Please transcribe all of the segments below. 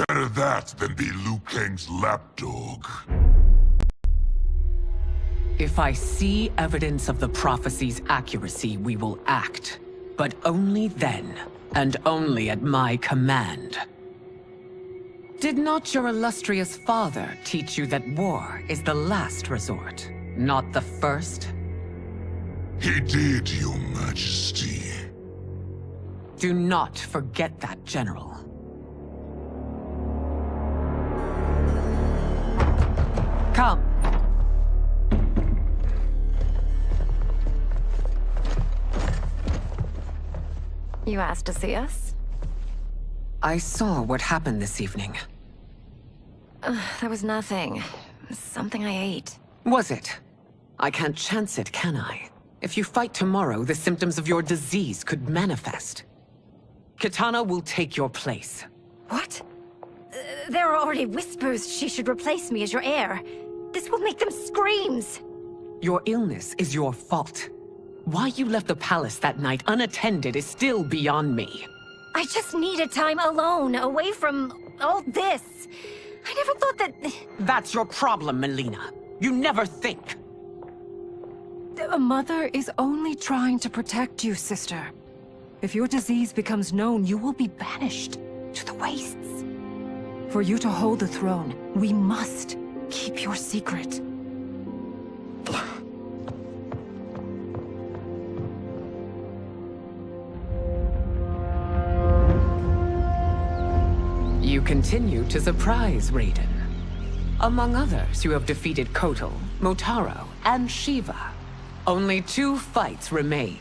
Better that than be Liu Kang's lapdog. If I see evidence of the prophecy's accuracy, we will act. But only then, and only at my command. Did not your illustrious father teach you that war is the last resort, not the first? He did, Your Majesty. Do not forget that, General. Come. You asked to see us? I saw what happened this evening. There was nothing. Something I ate. Was it? I can't chance it, can I? If you fight tomorrow, the symptoms of your disease could manifest. Kitana will take your place. What? There are already whispers she should replace me as your heir. This will make them screams! Your illness is your fault. Why you left the palace that night unattended is still beyond me. I just needed time alone, away from all this. I never thought that... That's your problem, Melina. You never think. A mother is only trying to protect you, sister. If your disease becomes known, you will be banished to the wastes. For you to hold the throne, we must keep your secret. You continue to surprise Raiden. Among others, you have defeated Kotal, Motaro, and Shiva. Only 2 fights remain.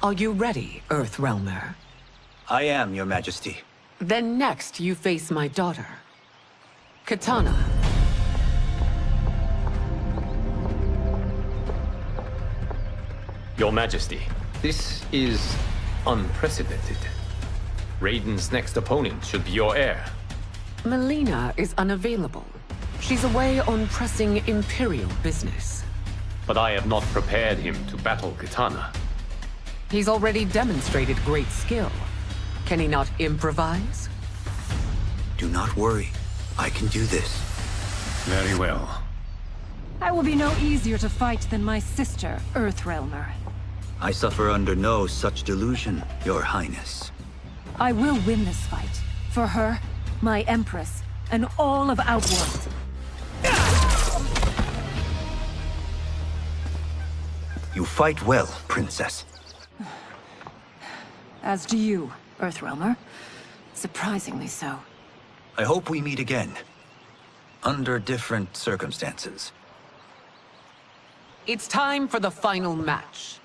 Are you ready, Earthrealmer? I am, Your Majesty. Then next, you face my daughter, Kitana. Your Majesty, this is unprecedented. Raiden's next opponent should be your heir. Melina is unavailable. She's away on pressing Imperial business. But I have not prepared him to battle Kitana. He's already demonstrated great skill. Can he not improvise? Do not worry. I can do this. Very well. I will be no easier to fight than my sister, Earthrealmer. I suffer under no such delusion, Your Highness. I will win this fight. For her, my Empress, and all of Outworld. You fight well, Princess. As do you, Earthrealmer. Surprisingly so. I hope we meet again. Under different circumstances. It's time for the final match.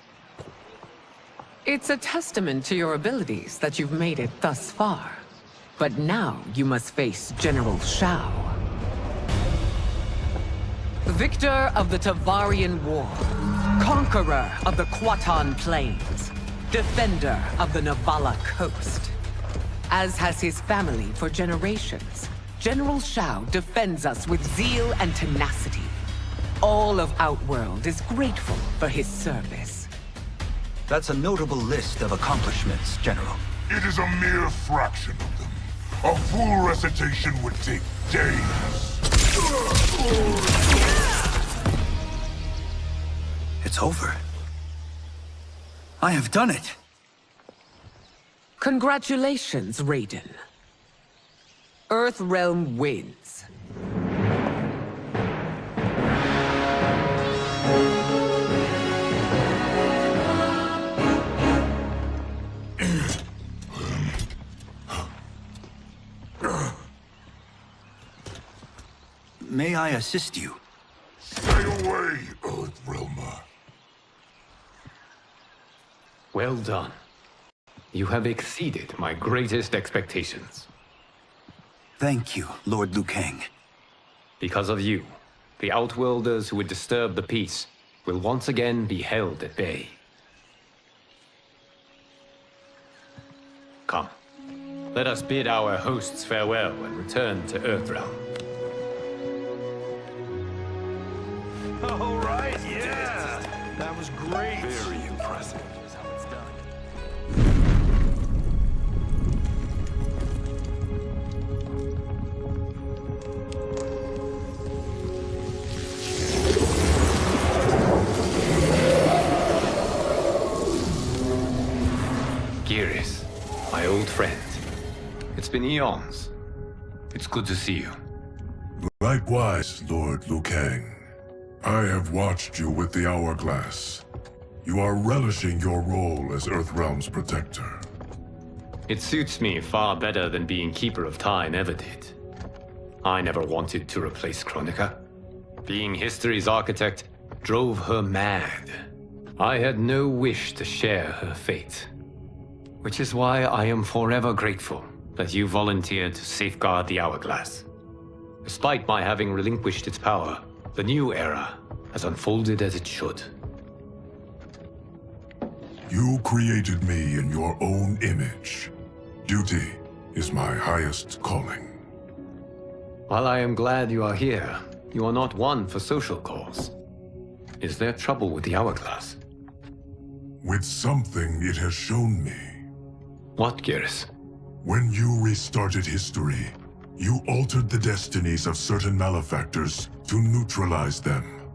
It's a testament to your abilities that you've made it thus far. But now you must face General Shao. Victor of the Tavarian War. Conqueror of the Kwatan Plains. Defender of the Navala Coast. As has his family for generations, General Shao defends us with zeal and tenacity. All of Outworld is grateful for his service. That's a notable list of accomplishments, General. It is a mere fraction of them. A full recitation would take days. It's over. I have done it! Congratulations, Raiden. Earthrealm wins. May I assist you? Stay away, Earthrealmer. Well done. You have exceeded my greatest expectations. Thank you, Lord Liu Kang. Because of you, the Outworlders who would disturb the peace will once again be held at bay. Come, let us bid our hosts farewell and return to Earthrealm. All right, yeah! That was great! Very impressive. friend. It's been eons. It's good to see you. Likewise, Lord Liu Kang. I have watched you with the Hourglass. You are relishing your role as Earthrealm's protector. It suits me far better than being Keeper of Time ever did. I never wanted to replace Chronica. Being history's architect drove her mad. I had no wish to share her fate. Which is why I am forever grateful that you volunteered to safeguard the Hourglass. Despite my having relinquished its power, the new era has unfolded as it should. You created me in your own image. Duty is my highest calling. While I am glad you are here, you are not one for social calls. Is there trouble with the Hourglass? With something it has shown me. What, Geras? When you restarted history, you altered the destinies of certain malefactors to neutralize them.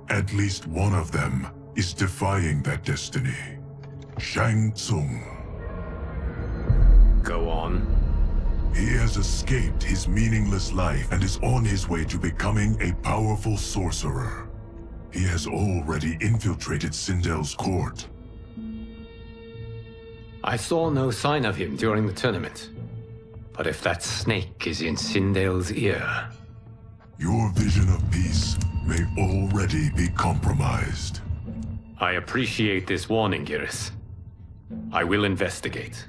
At least one of them is defying that destiny. Shang Tsung. Go on. He has escaped his meaningless life and is on his way to becoming a powerful sorcerer. He has already infiltrated Sindel's court. I saw no sign of him during the tournament. But if that snake is in Sindel's ear... Your vision of peace may already be compromised. I appreciate this warning, Geras. I will investigate.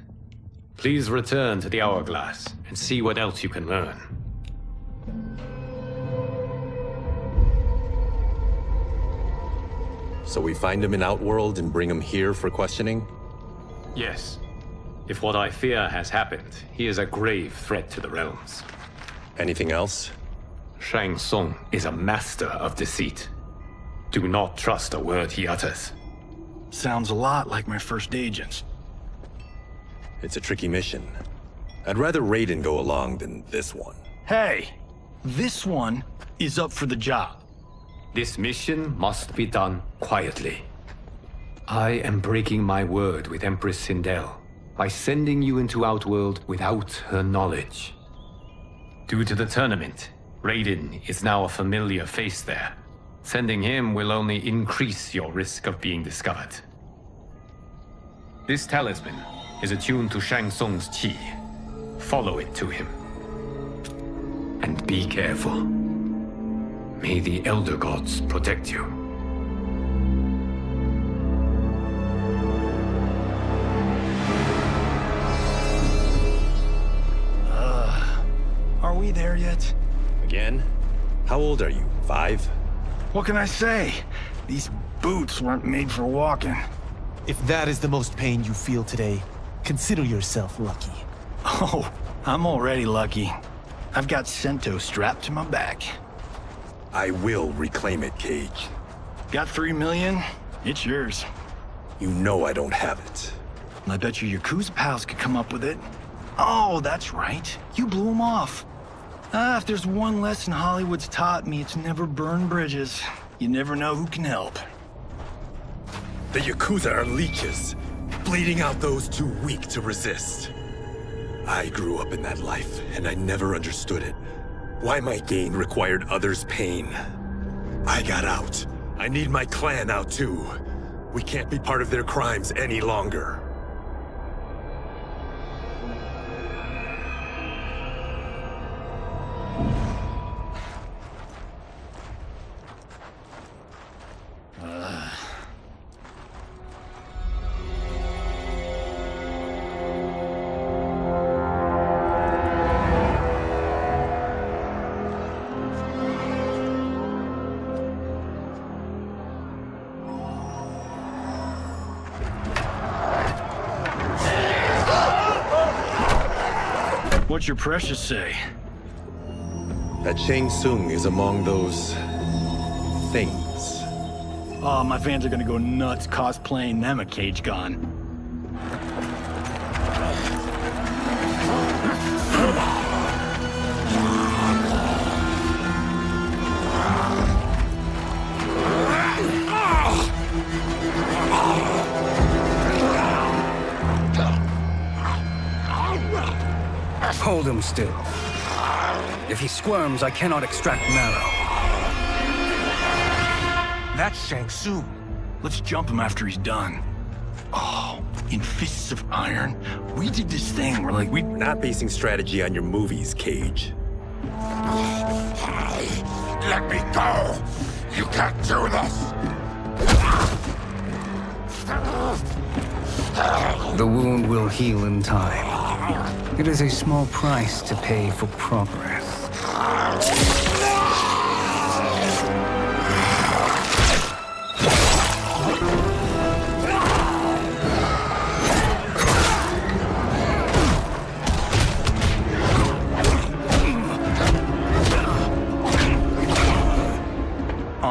Please return to the Hourglass and see what else you can learn. So we find him in Outworld and bring him here for questioning? Yes. If what I fear has happened, he is a grave threat to the realms. Anything else? Shang Tsung is a master of deceit. Do not trust a word he utters. Sounds a lot like my first agents. It's a tricky mission. I'd rather Raiden go along than this one. Hey, this one is up for the job. This mission must be done quietly. I am breaking my word with Empress Sindel by sending you into Outworld without her knowledge. Due to the tournament, Raiden is now a familiar face there. Sending him will only increase your risk of being discovered. This talisman is attuned to Shang Tsung's chi. Follow it to him. And be careful. May the Elder Gods protect you. Are we there yet? Again? How old are you? 5? What can I say? These boots weren't made for walking. If that is the most pain you feel today, consider yourself lucky. Oh, I'm already lucky. I've got Sento strapped to my back. I will reclaim it, Cage. Got 3 million? It's yours. You know I don't have it. I bet your Yakuza pals could come up with it. Oh, that's right. You blew them off. If there's one lesson Hollywood's taught me, it's never burn bridges. You never know who can help. The Yakuza are leeches, bleeding out those too weak to resist. I grew up in that life, and I never understood it. Why my gain required others' pain. I got out. I need my clan out too. We can't be part of their crimes any longer. What's your precious say? That Shang Tsung is among those... things. Oh, my fans are gonna go nuts cosplaying them a Cage Gon. Hold him still. If he squirms, I cannot extract marrow. That's Shang Tsung. Let's jump him after he's done. Oh, in Fists of Iron, we did this thing where, like, We're not basing strategy on your movies, Cage. Let me go! You can't do this! The wound will heal in time. It is a small price to pay for progress.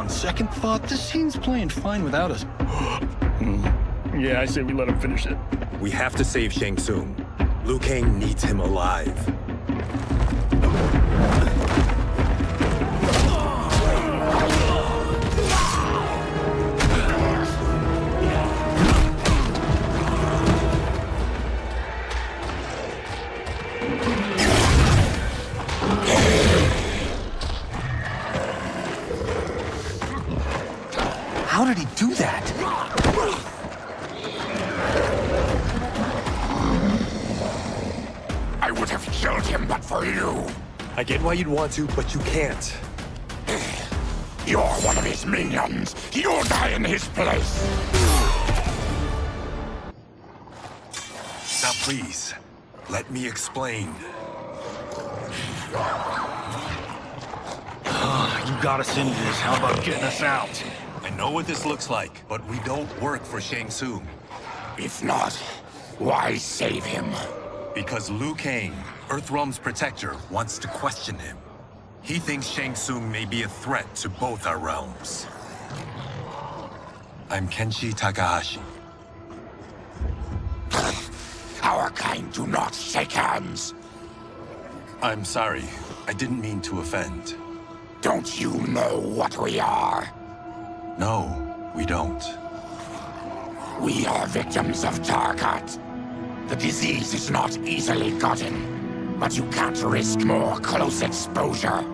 on second thought, this scene's playing fine without us. Yeah, I say we let him finish it. We have to save Shang Tsung. Liu Kang needs him alive. How did he do that? I would have killed him but for you. I get why you'd want to, but you can't. You're one of his minions. You'll die in his place. Now please, let me explain. You got us into this. How about getting us out? I know what this looks like, but we don't work for Shang Tsung. If not, why save him? Because Liu Kang, Earthrealm's protector, wants to question him. He thinks Shang Tsung may be a threat to both our realms. I'm Kenshi Takahashi. Our kind do not shake hands. I'm sorry. I didn't mean to offend. Don't you know what we are? No, we don't. We are victims of Tarkat. The disease is not easily gotten, but you can't risk more close exposure.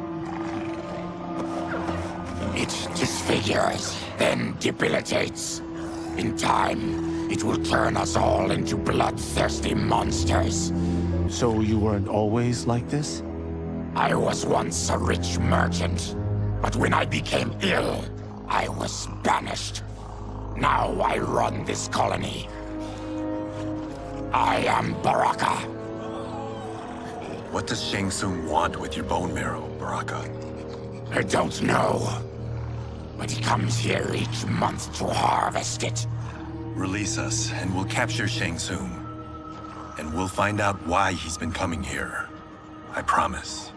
It disfigures, then debilitates. In time, it will turn us all into bloodthirsty monsters. So you weren't always like this? I was once a rich merchant, but when I became ill, I was banished. Now I run this colony. I am Baraka. What does Shang Tsung want with your bone marrow, Baraka? I don't know, but he comes here each month to harvest it. Release us, and we'll capture Shang Tsung. And we'll find out why he's been coming here. I promise.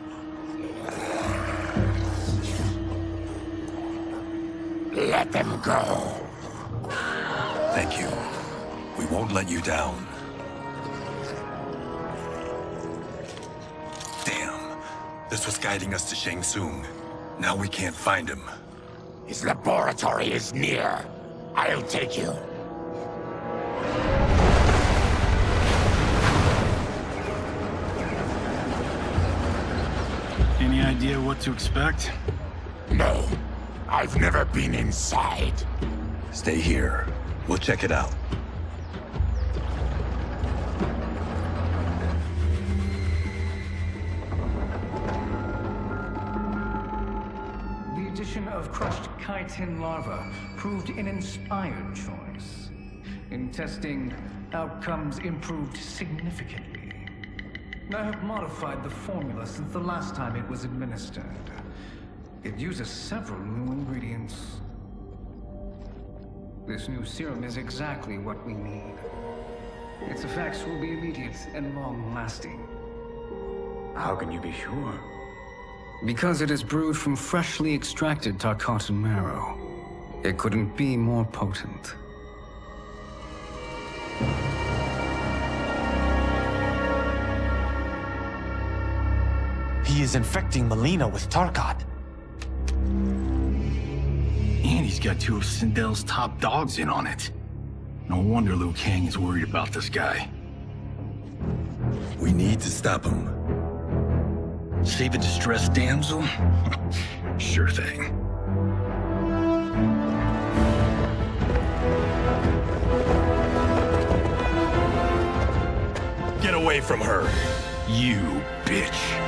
Let them go. Thank you. We won't let you down. Damn. This was guiding us to Shang Tsung. Now we can't find him. His laboratory is near. I'll take you. Any idea what to expect? No. I've never been inside. Stay here. We'll check it out. The addition of crushed chitin larva proved an inspired choice. In testing, outcomes improved significantly. I have modified the formula since the last time it was administered. It uses several new ingredients. This new serum is exactly what we need. Its effects will be immediate and long-lasting. How can you be sure? Because it is brewed from freshly extracted Tarkatan marrow. It couldn't be more potent. He is infecting Melina with Tarkat. And he's got two of Sindel's top dogs in on it. No wonder Liu Kang is worried about this guy. We need to stop him. Save a distressed damsel? Sure thing. Get away from her! You bitch.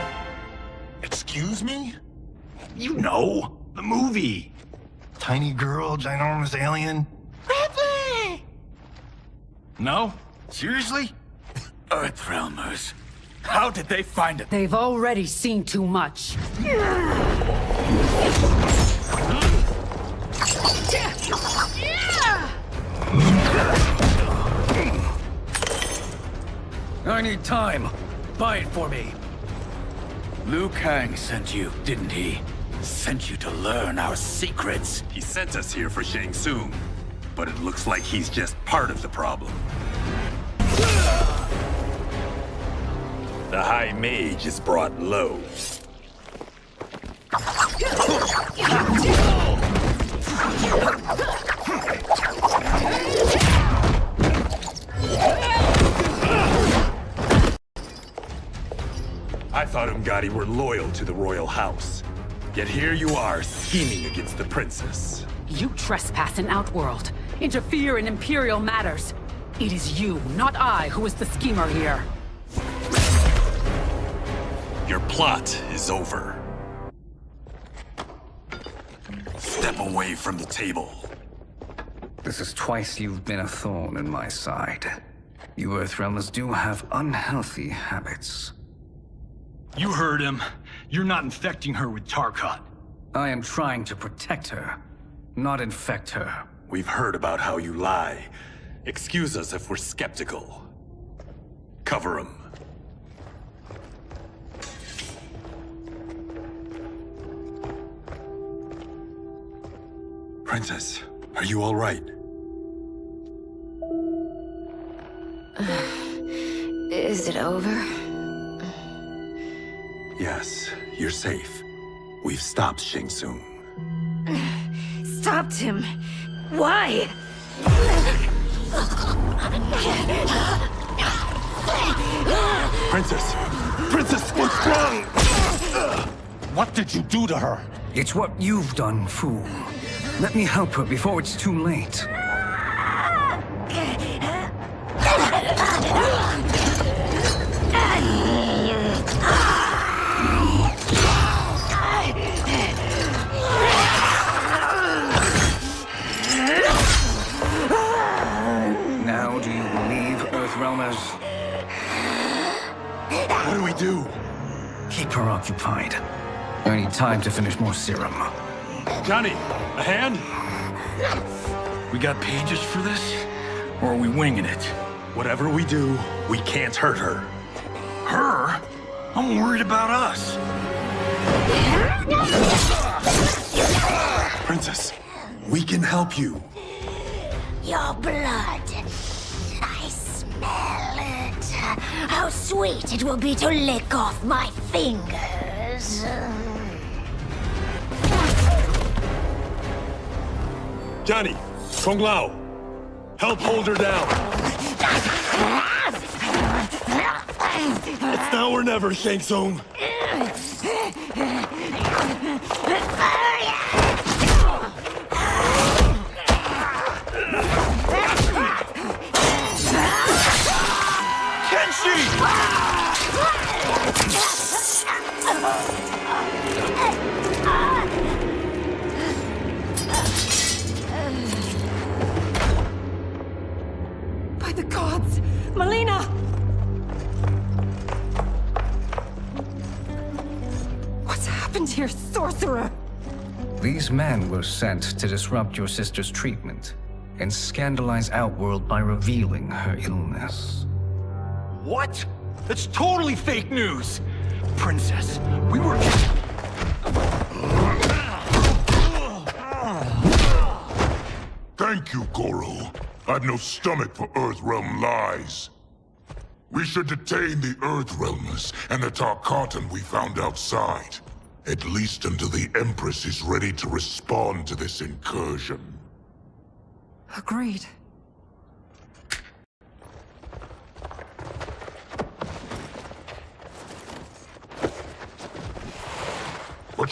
Excuse me? You know, the movie. Tiny girl, ginormous alien. Ripley! No? Seriously? Earthrealmers. How did they find it? They've already seen too much. I need time. Buy it for me. Liu Kang sent you, didn't he? Sent you to learn our secrets. He sent us here for Shang Tsung, but it looks like he's just part of the problem. The High Mage is brought low. I thought Umgadi were loyal to the royal house. Yet here you are, scheming against the princess. You trespass in Outworld, interfere in Imperial matters. It is you, not I, who is the schemer here. Your plot is over. Step away from the table. This is twice you've been a thorn in my side. You Earthrealmers do have unhealthy habits. You heard him. You're not infecting her with Tarkat. I am trying to protect her, not infect her. We've heard about how you lie. Excuse us if we're skeptical. Cover him. Princess, are you all right? Is it over? Yes, you're safe. We've stopped Shang Tsung. Stopped him? Why? Princess! Princess, what's wrong? What did you do to her? It's what you've done, fool. Let me help her before it's too late. Now do you believe, Earthrealmers? What do we do? Keep her occupied. I need time to finish more serum. Johnny, a hand? We got pages for this? Or are we winging it? Whatever we do, we can't hurt her. Her? I'm worried about us. Princess, we can help you. Your blood. I smell it. How sweet it will be to lick off my fingers. Johnny, Kung Lao, help hold her down. It's now or never, Shang Tsung. By the gods! Melina! What's happened here, sorcerer? These men were sent to disrupt your sister's treatment and scandalize Outworld by revealing her illness. What? That's totally fake news! Princess, we were... Thank you, Goro. I've no stomach for Earthrealm lies. We should detain the Earthrealmers and the Tarkatan we found outside. At least until the Empress is ready to respond to this incursion. Agreed.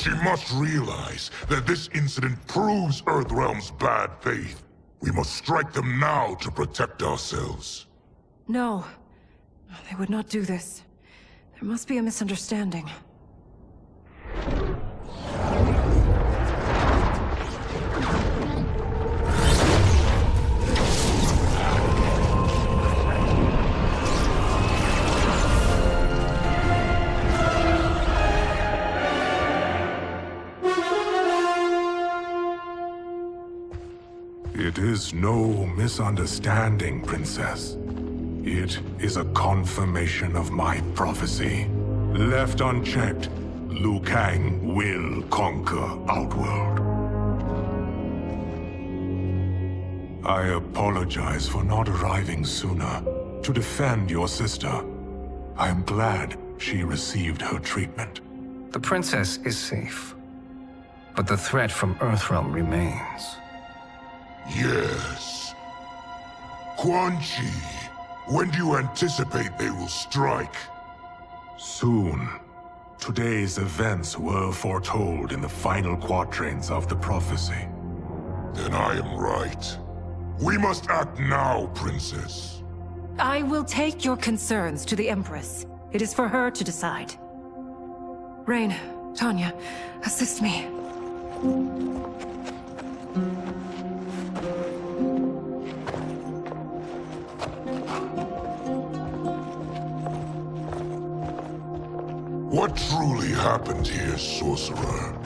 She must realize that this incident proves Earthrealm's bad faith. We must strike them now to protect ourselves. No. They would not do this. There must be a misunderstanding. It is no misunderstanding, Princess. It is a confirmation of my prophecy. Left unchecked, Liu Kang will conquer Outworld. I apologize for not arriving sooner to defend your sister. I am glad she received her treatment. The princess is safe, but the threat from Earthrealm remains. Yes. Quan Chi, when do you anticipate they will strike? Soon. Today's events were foretold in the final quatrains of the prophecy. Then I am right. We must act now, Princess. I will take your concerns to the Empress. It is for her to decide. Rain, Tanya, assist me. What truly happened here, Sorcerer?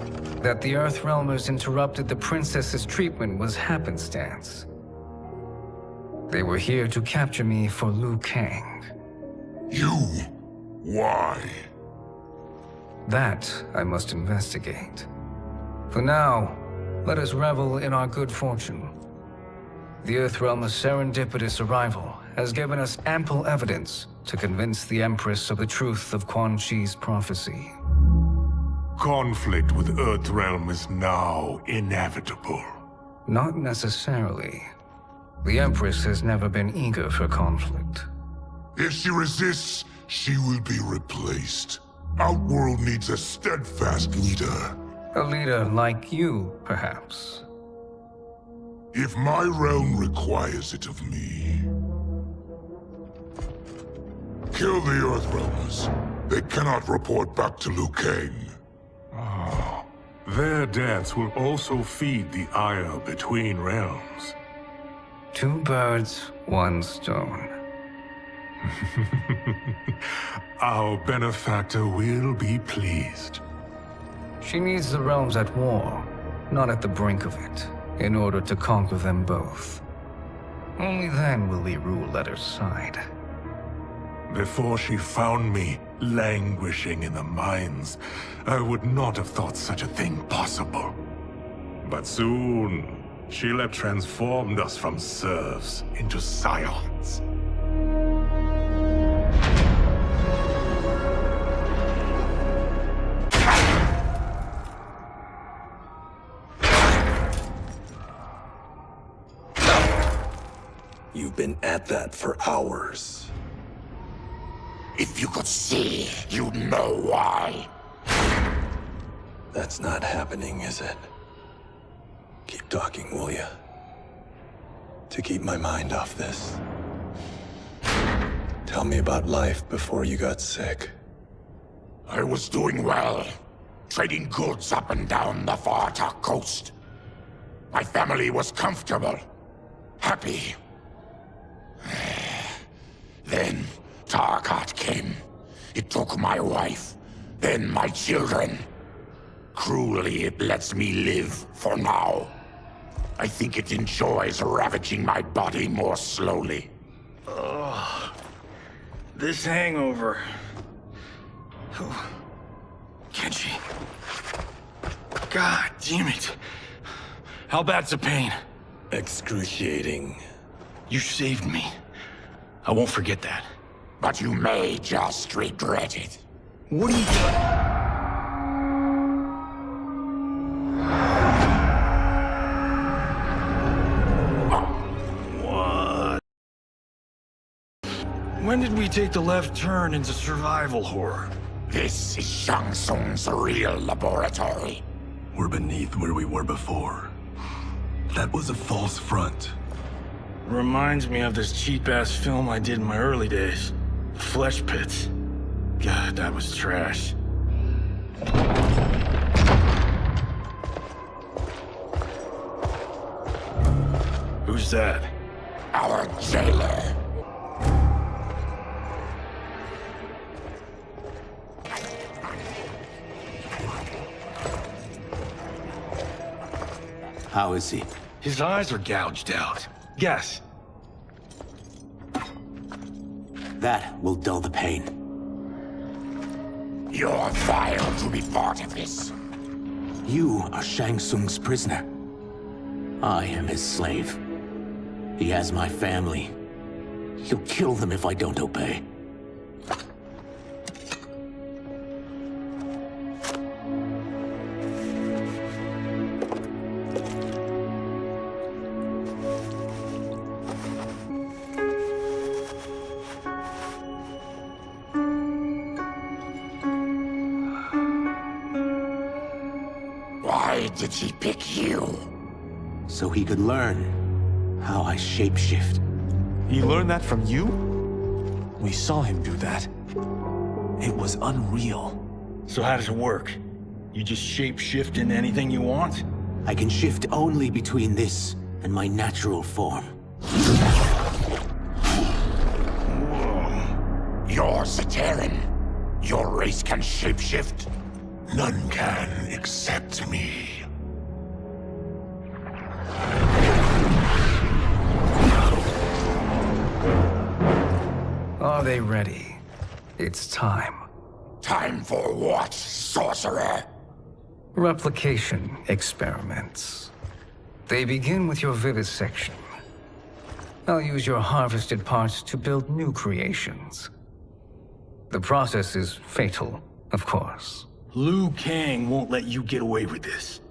That the Earthrealmers interrupted the princess's treatment was happenstance. They were here to capture me for Liu Kang. You? Why? That I must investigate. For now, let us revel in our good fortune. The Earthrealm's serendipitous arrival has given us ample evidence to convince the Empress of the truth of Quan Chi's prophecy. Conflict with Earthrealm is now inevitable. Not necessarily. The Empress has never been eager for conflict. If she resists, she will be replaced. Outworld needs a steadfast leader. A leader like you, perhaps. If my realm requires it of me. Kill the Earthrealmers. They cannot report back to Liu Kang. Oh, their deaths will also feed the ire between realms. Two birds, one stone. Our benefactor will be pleased. She needs the realms at war, not at the brink of it, in order to conquer them both. Only then will we rule at her side. Before she found me languishing in the mines, I would not have thought such a thing possible. But soon, she'll have transformed us from serfs into scions. You've been at that for hours. If you could see, you'd know why. That's not happening, is it? Keep talking, will ya? To keep my mind off this. Tell me about life before you got sick. I was doing well, trading goods up and down the Varta coast. My family was comfortable, happy. Then Tarkat came. It took my wife, then my children. Cruelly, it lets me live for now. I think it enjoys ravaging my body more slowly. Ugh. This hangover. Oh. Kenshi. God damn it. How bad's the pain? Excruciating. You saved me. I won't forget that. But you may just regret it. What are you doing? What? When did we take the left turn into survival horror? This is Shang Tsung's real laboratory. We're beneath where we were before. That was a false front. Reminds me of this cheap-ass film I did in my early days. Flesh Pits. God, that was trash. Who's that? Our jailer. How is he? His eyes are gouged out. Guess. That will dull the pain. You're vile to be part of this. You are Shang Tsung's prisoner. I am his slave. He has my family. He'll kill them if I don't obey. Why did he pick you? So he could learn how I shapeshift. He learned that from you? We saw him do that. It was unreal. So how does it work? You just shape-shift into anything you want? I can shift only between this and my natural form. You're Zateran. Your race can shapeshift. None can except me. Are they ready? It's time. Time for what, sorcerer? Replication experiments. They begin with your vivisection. I'll use your harvested parts to build new creations. The process is fatal, of course. Liu Kang won't let you get away with this.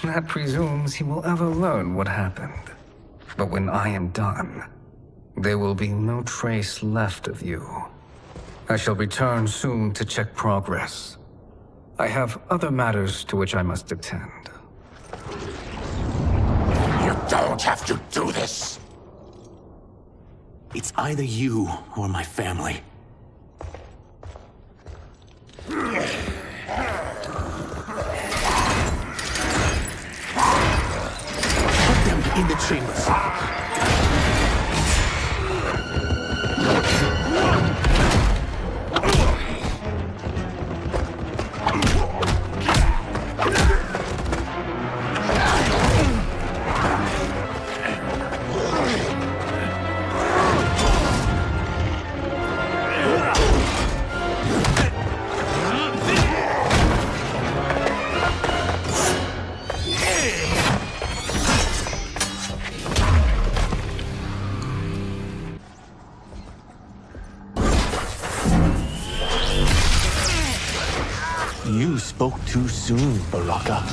That presumes he will ever learn what happened. But when I am done, there will be no trace left of you. I shall return soon to check progress. I have other matters to which I must attend. You don't have to do this. It's either you or my family. Put them in the chambers. You spoke too soon, Baraka.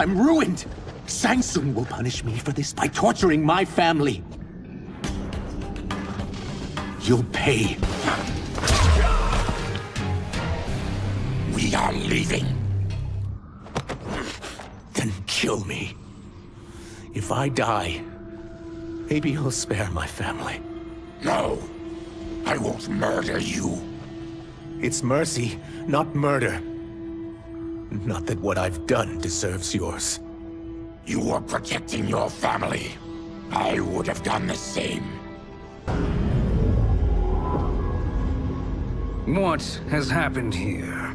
I'm ruined! Shang Tsung will punish me for this by torturing my family. You'll pay. We are leaving. Then kill me. If I die, maybe you'll spare my family. No, I won't murder you. It's mercy, not murder. Not that what I've done deserves yours. You were protecting your family. I would have done the same. What has happened here?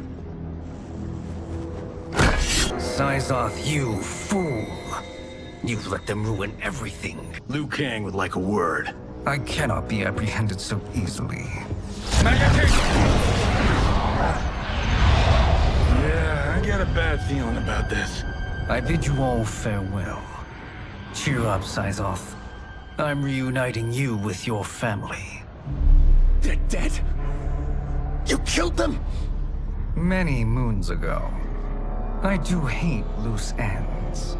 Syzoth, you fool! You've let them ruin everything. Liu Kang would like a word. I cannot be apprehended so easily. Yeah, got a bad feeling about this. I bid you all farewell. Cheer up, Syzoth. I'm reuniting you with your family. They're dead? You killed them? Many moons ago. I do hate loose ends.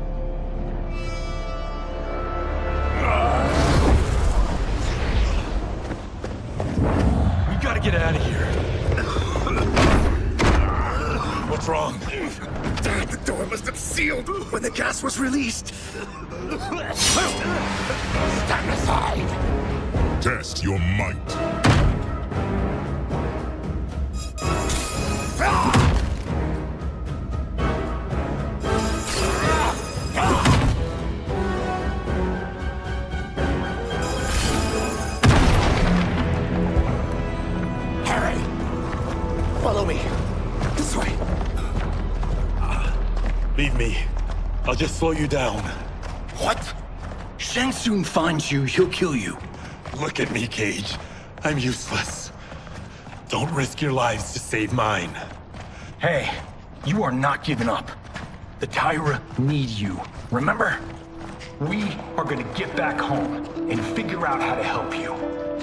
We gotta get out of here. What's wrong? The door must have sealed when the gas was released. Stand aside. Test your might. Harry, follow me. This way. Leave me. I'll just slow you down. What? Shang Tsung finds you, he'll kill you. Look at me, Cage. I'm useless. Don't risk your lives to save mine. Hey, you are not giving up. The Tyra need you, remember? We are gonna get back home and figure out how to help you.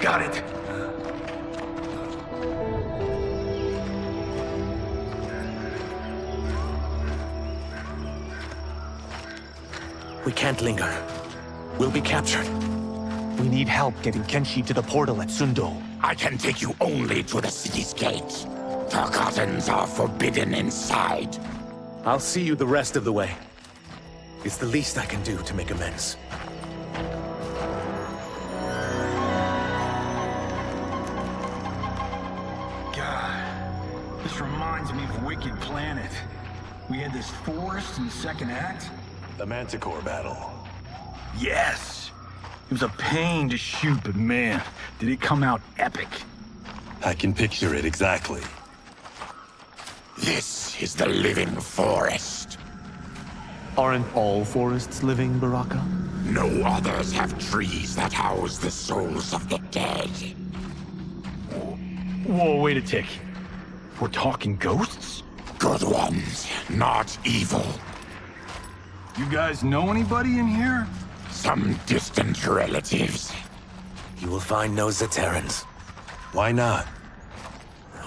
Got it? We can't linger. We'll be captured. We need help getting Kenshi to the portal at Sundo. I can take you only to the city's gate. Tarkatans are forbidden inside. I'll see you the rest of the way. It's the least I can do to make amends. God, this reminds me of Wicked Planet. We had this forest in the second act. The Manticore battle. Yes! It was a pain to shoot, but man, did it come out epic. I can picture it exactly. This is the living forest. Aren't all forests living, Baraka? No others have trees that house the souls of the dead. Whoa, wait a tick. We're talking ghosts? Good ones, not evil. You guys know anybody in here? Some distant relatives. You will find no Zaterrans. Why not?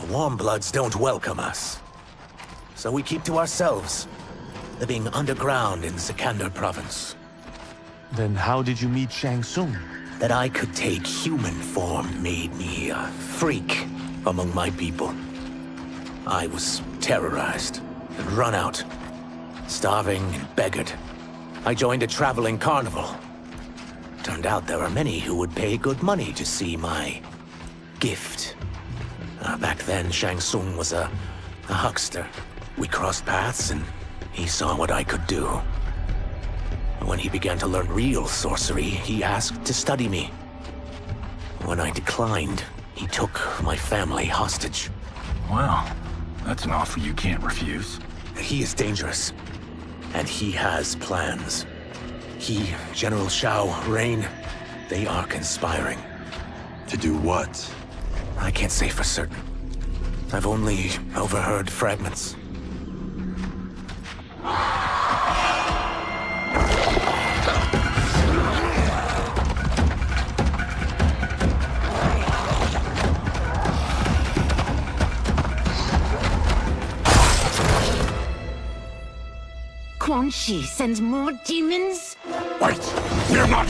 Warmbloods don't welcome us. So we keep to ourselves, living underground in Sikander province. Then how did you meet Shang Tsung? That I could take human form made me a freak among my people. I was terrorized and run out, starving and beggared. I joined a traveling carnival. Turned out there are many who would pay good money to see my gift. Back then, Shang Tsung was a huckster. We crossed paths and he saw what I could do. When he began to learn real sorcery, he asked to study me. When I declined, he took my family hostage. Wow, that's an offer you can't refuse. He is dangerous, and he has plans. He, General Shao, Rain, they are conspiring. To do what? I can't say for certain. I've only overheard fragments. Quan Chi sends more demons? Wait, fear not!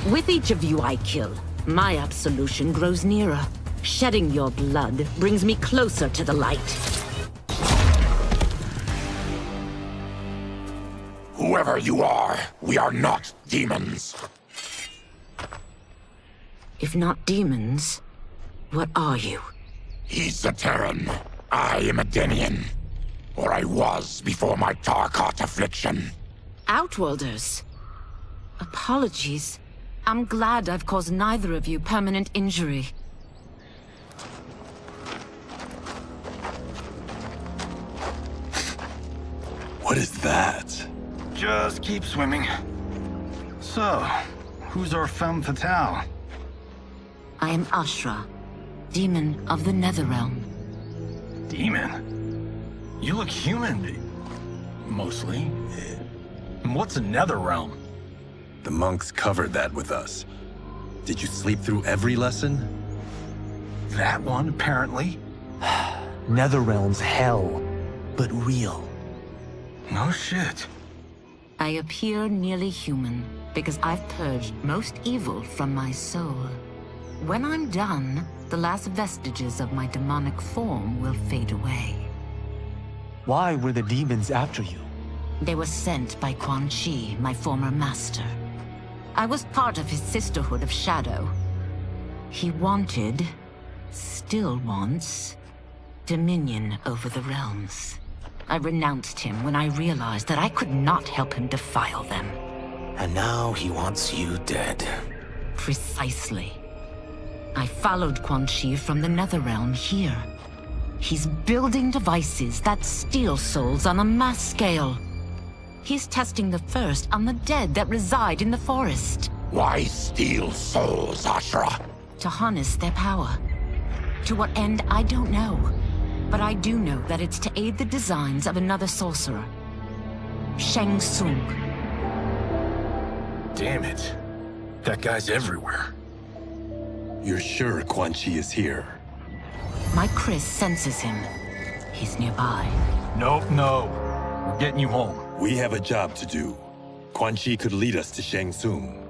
With each of you I kill, my absolution grows nearer. Shedding your blood brings me closer to the light. Whoever you are, we are not demons. If not demons, what are you? He's a Terran. I am a Denian. Or I was before my Tarkat affliction. Outworlders. Apologies. I'm glad I've caused neither of you permanent injury. What is that? Just keep swimming. So, who's our femme fatale? I am Ashra, Demon of the Netherrealm. Demon? You look human. Mostly. And what's a Netherrealm? The monks covered that with us. Did you sleep through every lesson? That one, apparently. Netherrealm's hell, but real. No shit. I appear nearly human because I've purged most evil from my soul. When I'm done, the last vestiges of my demonic form will fade away. Why were the demons after you? They were sent by Quan Chi, my former master. I was part of his Sisterhood of Shadow. He wanted, still wants, dominion over the realms. I renounced him when I realized that I could not help him defile them. And now he wants you dead. Precisely. I followed Quan Chi from the Netherrealm here. He's building devices that steal souls on a mass scale. He's testing the first on the dead that reside in the forest. Why steal souls, Ashra? To harness their power. To what end, I don't know. But I do know that it's to aid the designs of another sorcerer. Shang Tsung. Damn it. That guy's everywhere. You're sure Quan Chi is here? My Chris senses him. He's nearby. Nope, no. We're getting you home. We have a job to do. Quan Chi could lead us to Shang Tsung.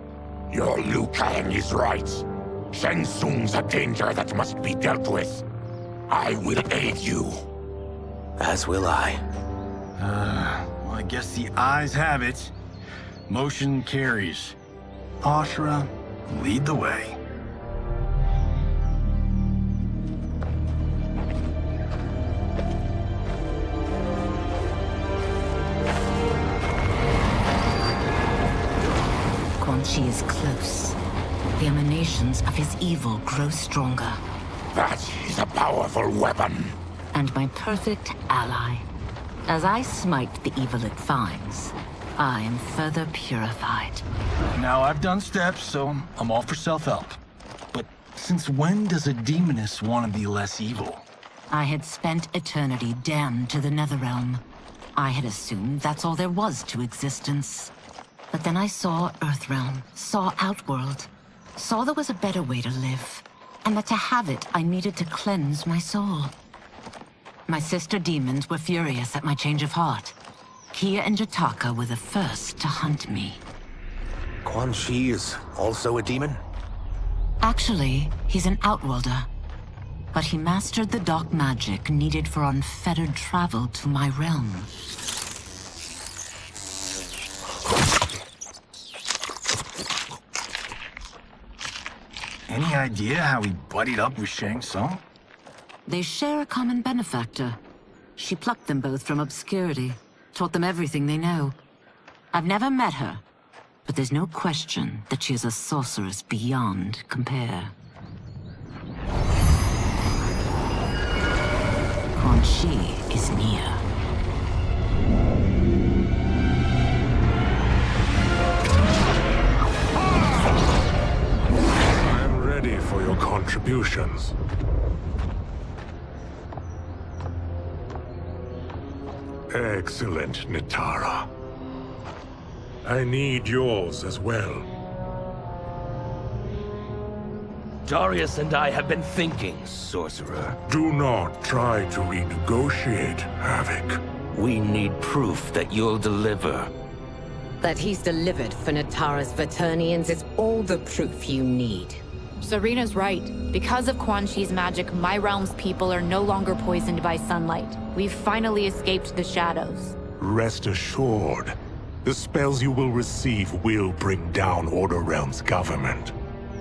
Your Liu Kang is right. Shang Tsung's a danger that must be dealt with. I will aid you. As will I. Well, I guess the eyes have it. Motion carries. Ashra, lead the way. Quan Chi is close. The emanations of his evil grow stronger. That is a powerful weapon. And my perfect ally. As I smite the evil it finds, I am further purified. Now I've done steps, so I'm all for self-help. But since when does a demoness want to be less evil? I had spent eternity damned to the Netherrealm. I had assumed that's all there was to existence. But then I saw Earthrealm, saw Outworld, saw there was a better way to live, and that to have it, I needed to cleanse my soul. My sister demons were furious at my change of heart. Kia and Jataka were the first to hunt me. Quan Chi is also a demon? Actually, he's an Outworlder. But he mastered the dark magic needed for unfettered travel to my realm. Any idea how he buddied up with Shang Tsung? They share a common benefactor. She plucked them both from obscurity, taught them everything they know. I've never met her, but there's no question that she is a sorceress beyond compare. Quan Chi is near. I'm ready for your contributions. Excellent, Nitara. I need yours as well. Darius and I have been thinking, Sorcerer. Do not try to renegotiate, Havoc. We need proof that you'll deliver. That he's delivered for Natara's Vaternians is all the proof you need. Serena's right. Because of Quan Chi's magic, my realm's people are no longer poisoned by sunlight. We've finally escaped the shadows. Rest assured, the spells you will receive will bring down Order Realm's government.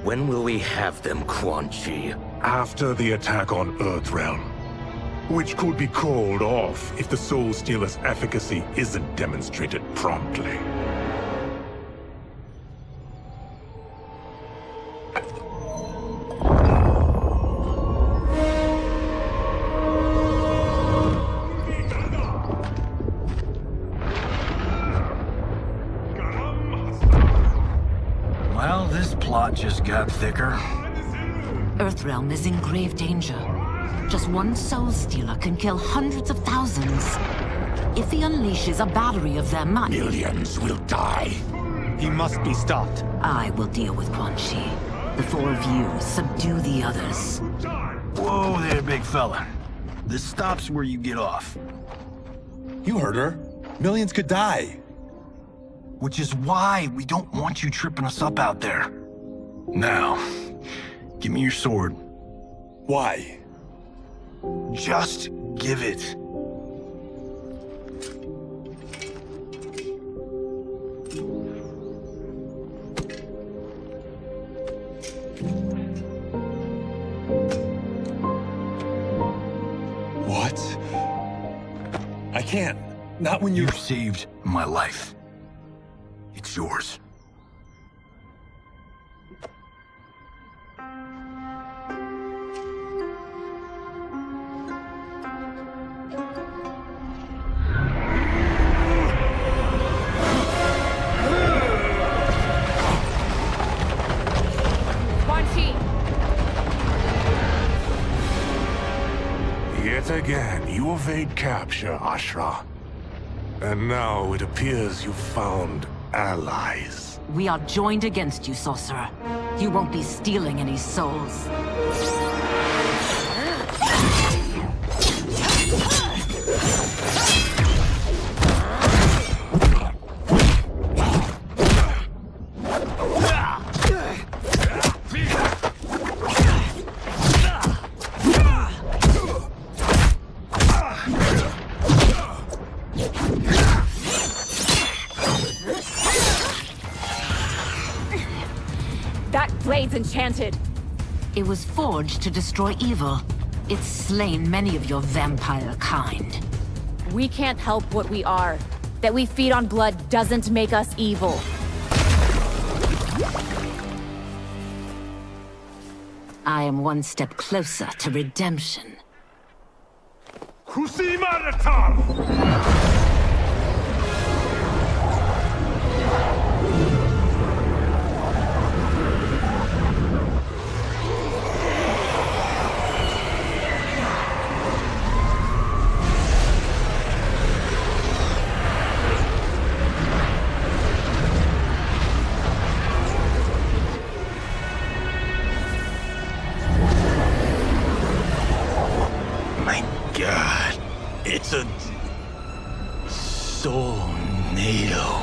When will we have them, Quan Chi? After the attack on Earthrealm, which could be called off if the Soul Stealer's efficacy isn't demonstrated promptly. Well, this plot just got thicker. Earthrealm is in grave danger. Just one Soul Stealer can kill hundreds of thousands. If he unleashes a battery of them, Millions will die. He must be stopped. I will deal with Quan Chi. The four of you subdue the others. Whoa there, big fella. This stops where you get off. You heard her. Millions could die. Which is why we don't want you tripping us up out there. Now, give me your sword. Why? Just give it. What? I can't. Not when You've saved my life. It's yours. Quan Chi! Yet again, you evade capture, Ashra. And now it appears you've found allies. We are joined against you, sorcerer. You won't be stealing any souls. That blade's enchanted. It was forged to destroy evil. It's slain many of your vampire kind. We can't help what we are. That we feed on blood doesn't make us evil. I am one step closer to redemption. God, it's a soul-nado.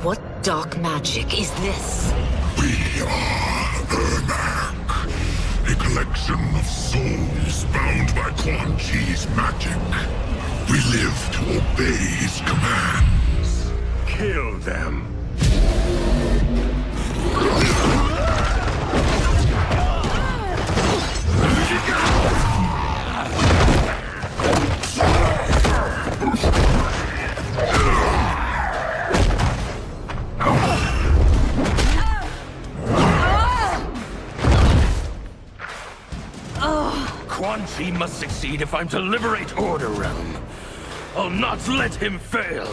What dark magic is this? We are Ermac, a collection of souls bound by Quan Chi's magic. We live to obey his commands. Kill them. Quan Chi must succeed if I'm to liberate Order Realm. I'll not let him fail.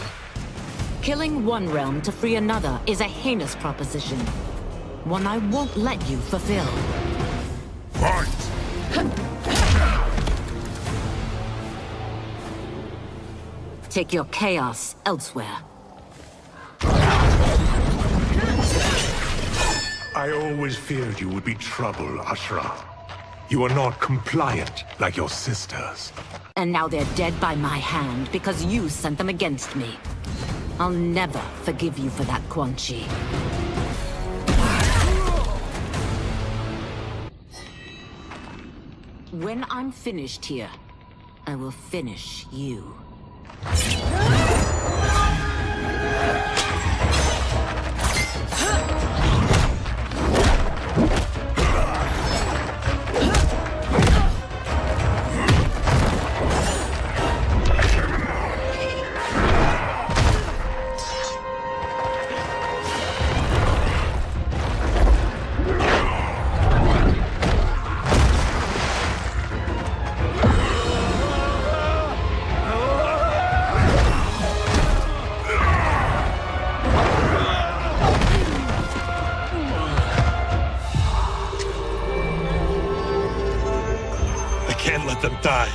Killing one realm to free another is a heinous proposition. One I won't let you fulfill. Fight! Take your chaos elsewhere. I always feared you would be trouble, Ashra. You are not compliant like your sisters. And now they're dead by my hand because you sent them against me. I'll never forgive you for that, Quan Chi. When I'm finished here, I will finish you. Can't let them die.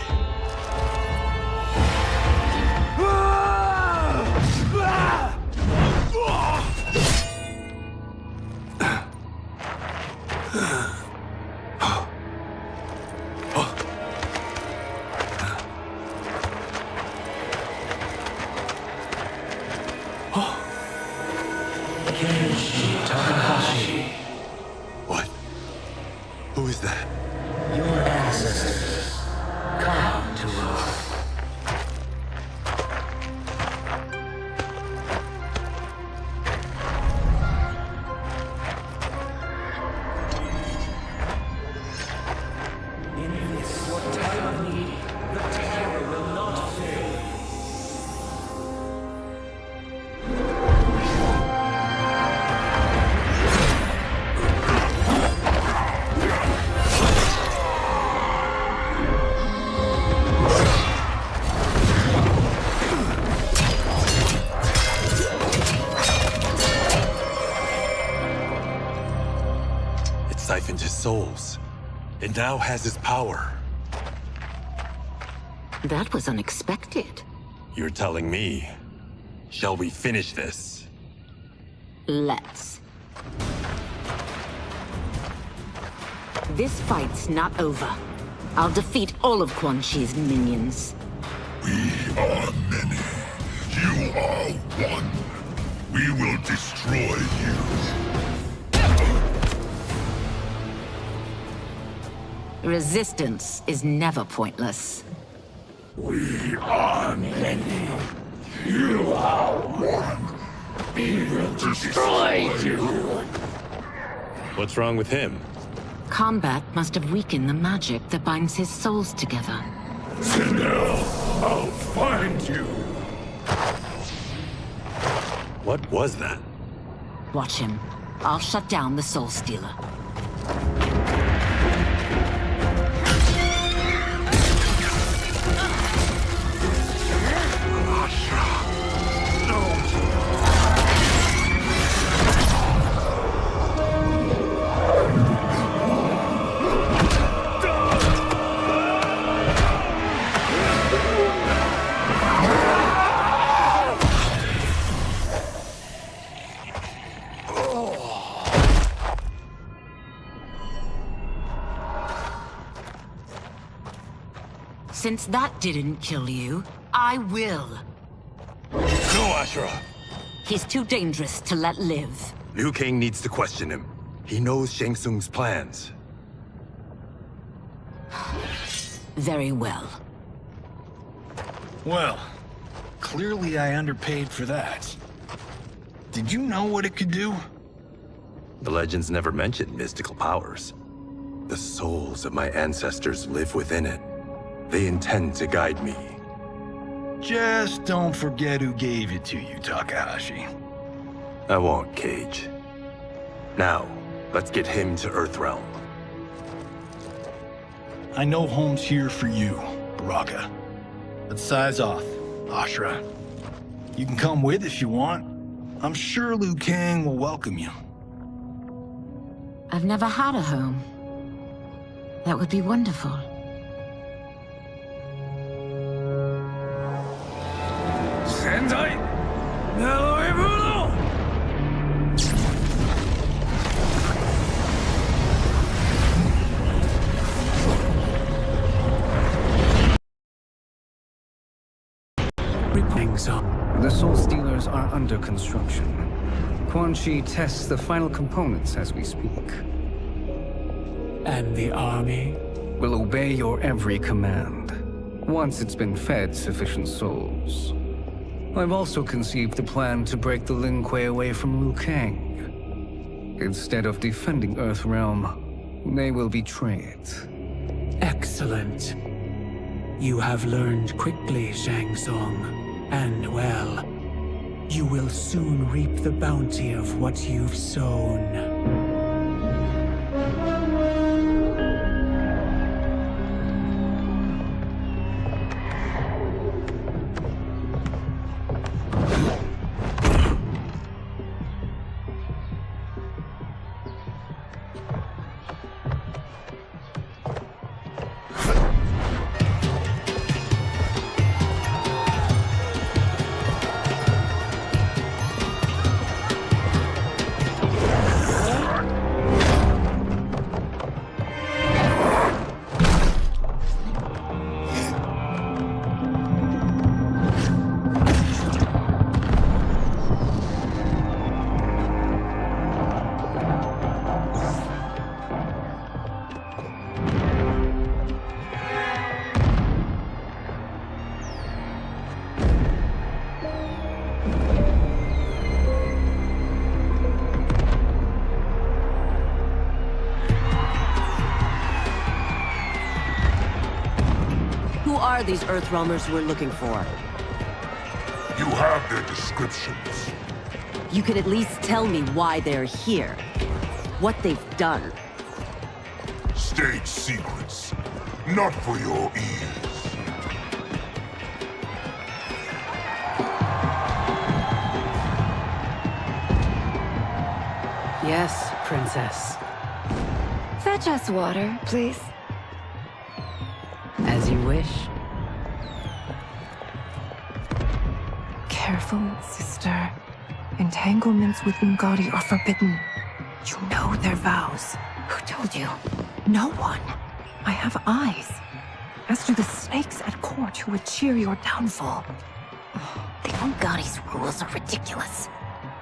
What? Who is that? Your ancestors. Come to Earth. In this, your time of need, the terror will not fail. Siphoned his souls. It now has his power. That was unexpected. You're telling me. Shall we finish this? Let's. This fight's not over. I'll defeat all of Quan Chi's minions. We are many. You are one. We will destroy you. Resistance is never pointless. We are many. You are one. We will destroy you. What's wrong with him? Combat must have weakened the magic that binds his souls together. Sindel, I'll find you. What was that? Watch him. I'll shut down the Soul Stealer. Since that didn't kill you, I will. No, Ashura! He's too dangerous to let live. Liu Kang needs to question him. He knows Shang Tsung's plans. Very well. Well, clearly I underpaid for that. Did you know what it could do? The legends never mentioned mystical powers. The souls of my ancestors live within it. They intend to guide me. Just don't forget who gave it to you, Takahashi. I won't, Cage. Now, let's get him to Earthrealm. I know home's here for you, Baraka. Let's size off, Ashura. You can come with if you want. I'm sure Liu Kang will welcome you. I've never had a home. That would be wonderful. The Soul Stealers are under construction. Quan Chi tests the final components as we speak. And the army? will obey your every command, once it's been fed sufficient souls. I've also conceived the plan to break the Lin Kuei away from Liu Kang. Instead of defending Earthrealm, they will betray it. Excellent. You have learned quickly, Shang Tsung, and well, you will soon reap the bounty of what you've sown. Who are these Earthrealmers we're looking for? You have their descriptions. You can at least tell me why they're here. What they've done. State secrets. Not for your ears. Yes, Princess. Fetch us water, please. As you wish. Careful, sister. Entanglements with Ungadi are forbidden. You know their vows. Who told you? No one. I have eyes. As do the snakes at court who would cheer your downfall. The Ungadi's rules are ridiculous.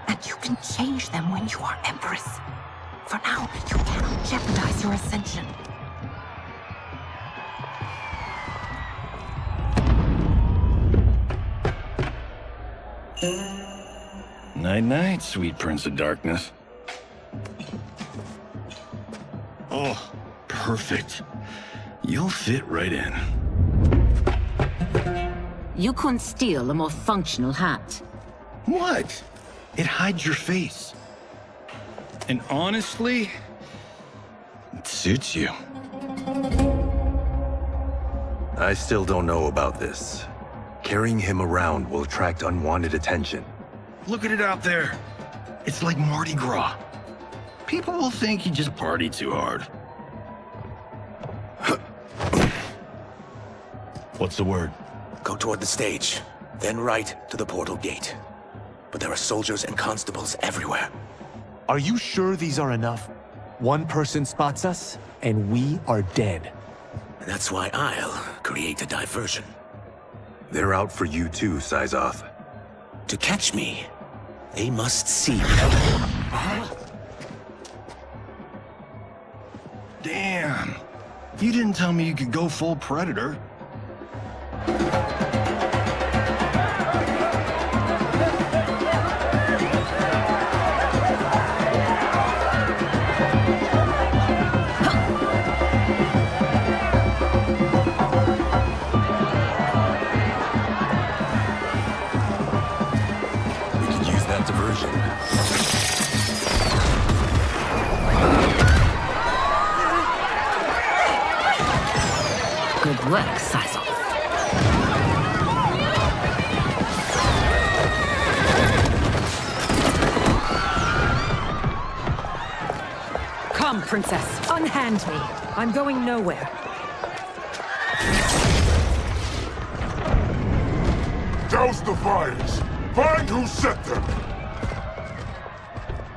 And you can change them when you are Empress. For now, you cannot jeopardize your ascension. Night-night, sweet Prince of Darkness. Oh, perfect. You'll fit right in. You couldn't steal a more functional hat. What? It hides your face. And honestly, it suits you. I still don't know about this. Carrying him around will attract unwanted attention. Look at it out there. It's like Mardi Gras. People will think you just party too hard. What's the word? Go toward the stage, then right to the portal gate. But there are soldiers and constables everywhere. Are you sure these are enough? One person spots us, and we are dead. That's why I'll create a diversion. They're out for you too, Syzoth. To catch me, they must see me. Damn. You didn't tell me you could go full Predator. Diversion. Good work, Syzoth. Come, Princess. Unhand me. I'm going nowhere. Douse the fires. Find who set them.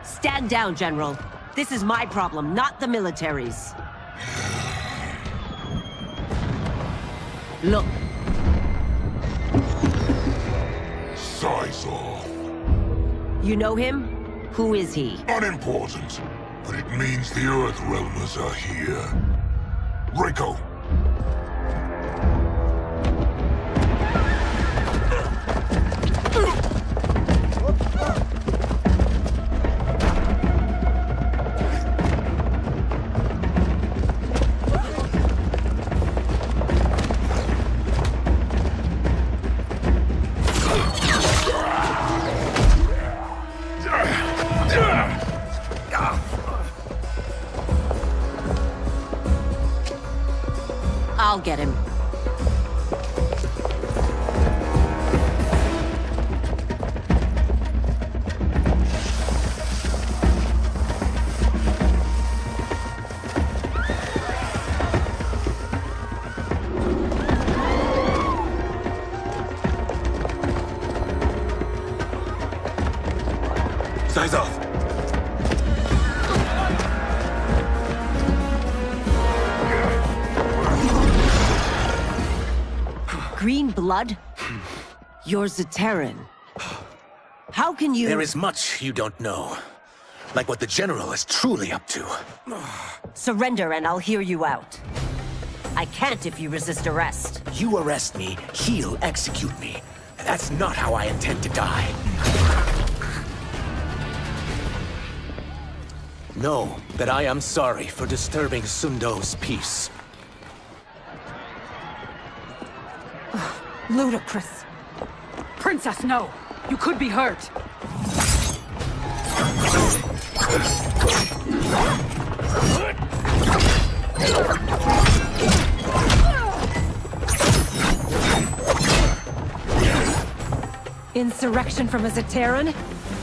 Stand down, General. This is my problem, not the military's. Look. Syzoth. You know him? Who is he? Unimportant, but it means the Earthrealmers are here. Reiko, I'll get him. Size off. Green blood? You're Zaterran. How can you— There is much you don't know. Like what the General is truly up to. Surrender and I'll hear you out. I can't if you resist arrest. You arrest me, he'll execute me. That's not how I intend to die. Know that I am sorry for disturbing Sundo's peace. Ludicrous. Princess, no! You could be hurt! Insurrection from a Zaterran?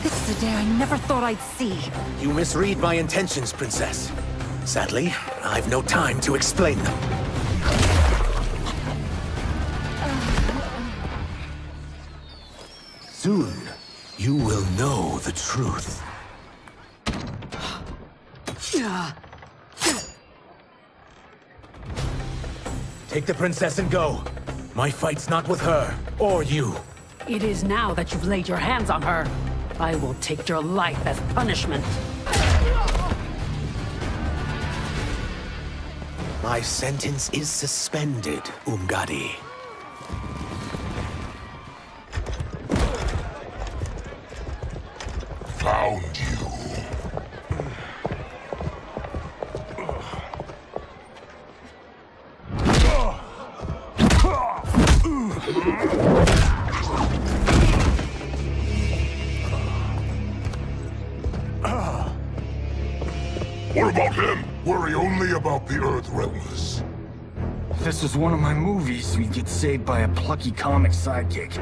This is a day I never thought I'd see. You misread my intentions, Princess. Sadly, I've no time to explain them. Soon, you will know the truth. Take the princess and go. My fight's not with her, or you. It is now that you've laid your hands on her. I will take your life as punishment. My sentence is suspended, Umgadi. Found you. What about him? Worry only about the Earth Realmers. If this was one of my movies, we'd get saved by a plucky comic sidekick.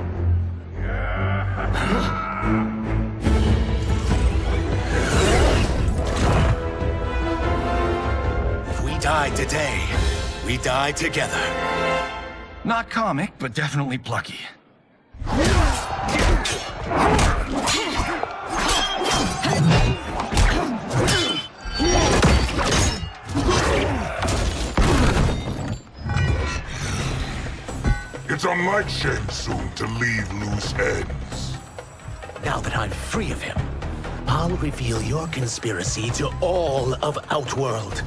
If we die today, we die together. Not comic, but definitely plucky. It's unlike Shang Tsung to leave loose ends. Now that I'm free of him, I'll reveal your conspiracy to all of Outworld.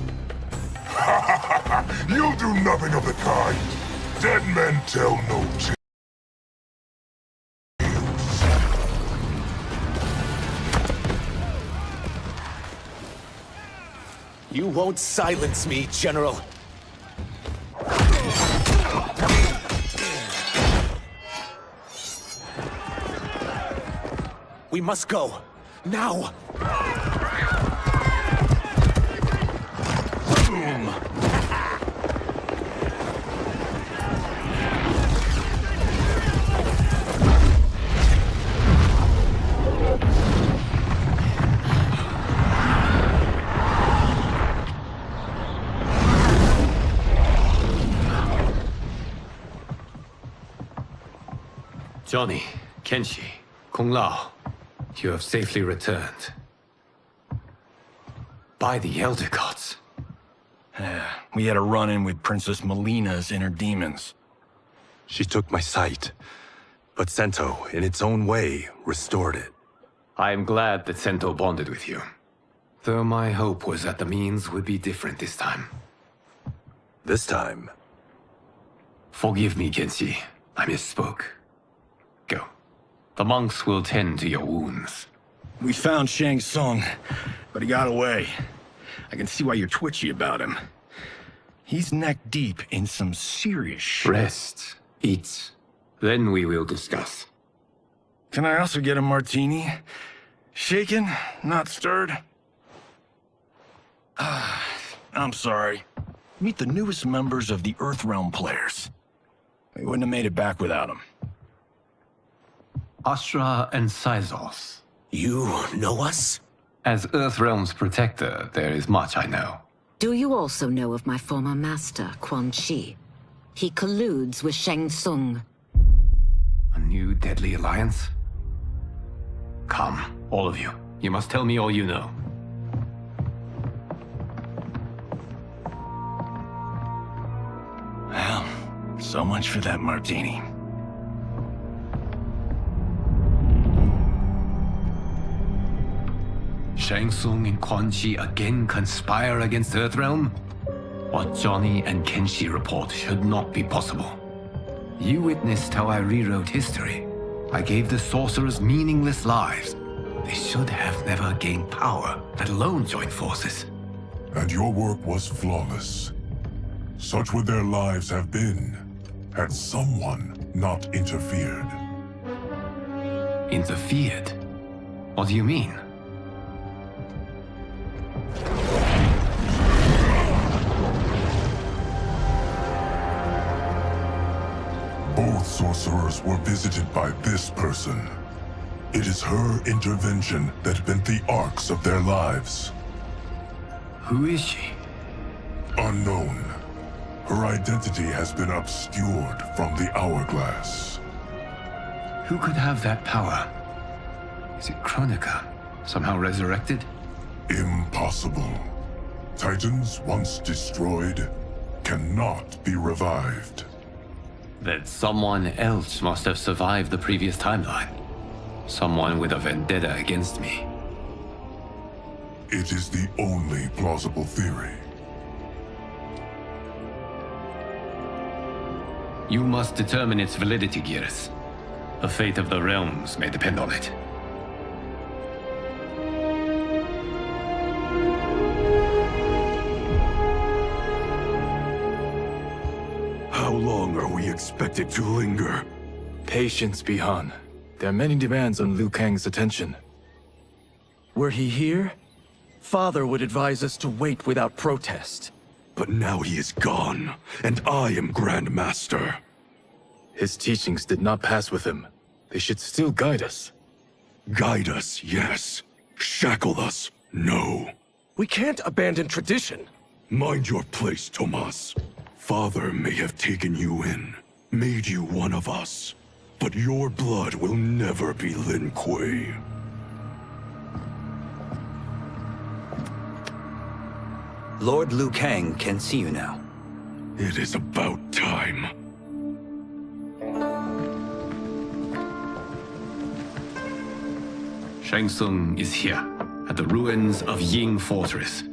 You'll do nothing of the kind. Dead men tell no tales. You won't silence me, General. We must go. Now! Boom! Johnny, Kenshi, Kung Lao, you have safely returned. By the Elder Gods. We had a run-in with Princess Melina's inner demons. She took my sight, but Sento, in its own way, restored it. I am glad that Sento bonded with you. Though my hope was that the means would be different this time. This time, Forgive me, Kenshi. I misspoke. Go. The monks will tend to your wounds. We found Shang Tsung, but he got away. I can see why you're twitchy about him. He's neck deep in some serious shit. Rest. Eat. Then we will discuss. Can I also get a martini? Shaken, not stirred? I'm sorry. Meet the newest members of the Earthrealm players. We wouldn't have made it back without them. Astra and Syzos. You know us? As Earthrealm's protector, there is much I know. Do you also know of my former master, Quan Chi? He colludes with Shang Tsung. A new deadly alliance? Come, all of you. You must tell me all you know. Well, so much for that martini. Shang Tsung and Quan Chi again conspire against Earthrealm? What Johnny and Kenshi report should not be possible. You witnessed how I rewrote history. I gave the sorcerers meaningless lives. They should have never gained power, let alone joined forces. And your work was flawless. Such would their lives have been, had someone not interfered. Interfered? What do you mean? Both sorcerers were visited by this person. It is her intervention that bent the arcs of their lives. Who is she? Unknown. Her identity has been obscured from the hourglass. Who could have that power? Is it Kronika? Somehow resurrected? Impossible. Titans once destroyed cannot be revived. Then someone else must have survived the previous timeline. Someone with a vendetta against me. It is the only plausible theory. You must determine its validity, Geras. The fate of the realms may depend on it. How long are we expected to linger? Patience, Bihan. There are many demands on Liu Kang's attention. Were he here, Father would advise us to wait without protest. But now he is gone, and I am Grand Master. His teachings did not pass with him. They should still guide us. Guide us, yes. Shackle us, no. We can't abandon tradition. Mind your place, Tomas. Father may have taken you in, made you one of us. But your blood will never be Lin Kuei. Lord Liu Kang can see you now. It is about time. Shang Tsung is here, at the ruins of Ying Fortress.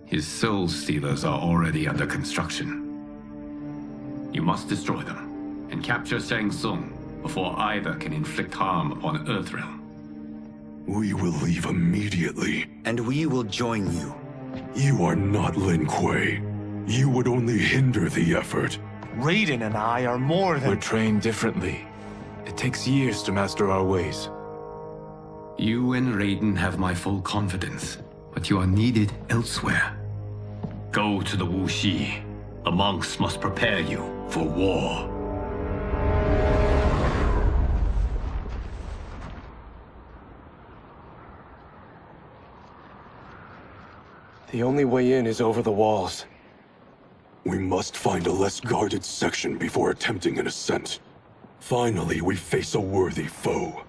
His soul stealers are already under construction. You must destroy them, and capture Shang Tsung before either can inflict harm upon Earthrealm. We will leave immediately. And we will join you. You are not Lin Kuei. You would only hinder the effort. Raiden and I are more than... We're trained differently. It takes years to master our ways. You and Raiden have my full confidence, but you are needed elsewhere. Go to the Wuxi. The monks must prepare you for war. The only way in is over the walls. We must find a less guarded section before attempting an ascent. Finally, we face a worthy foe.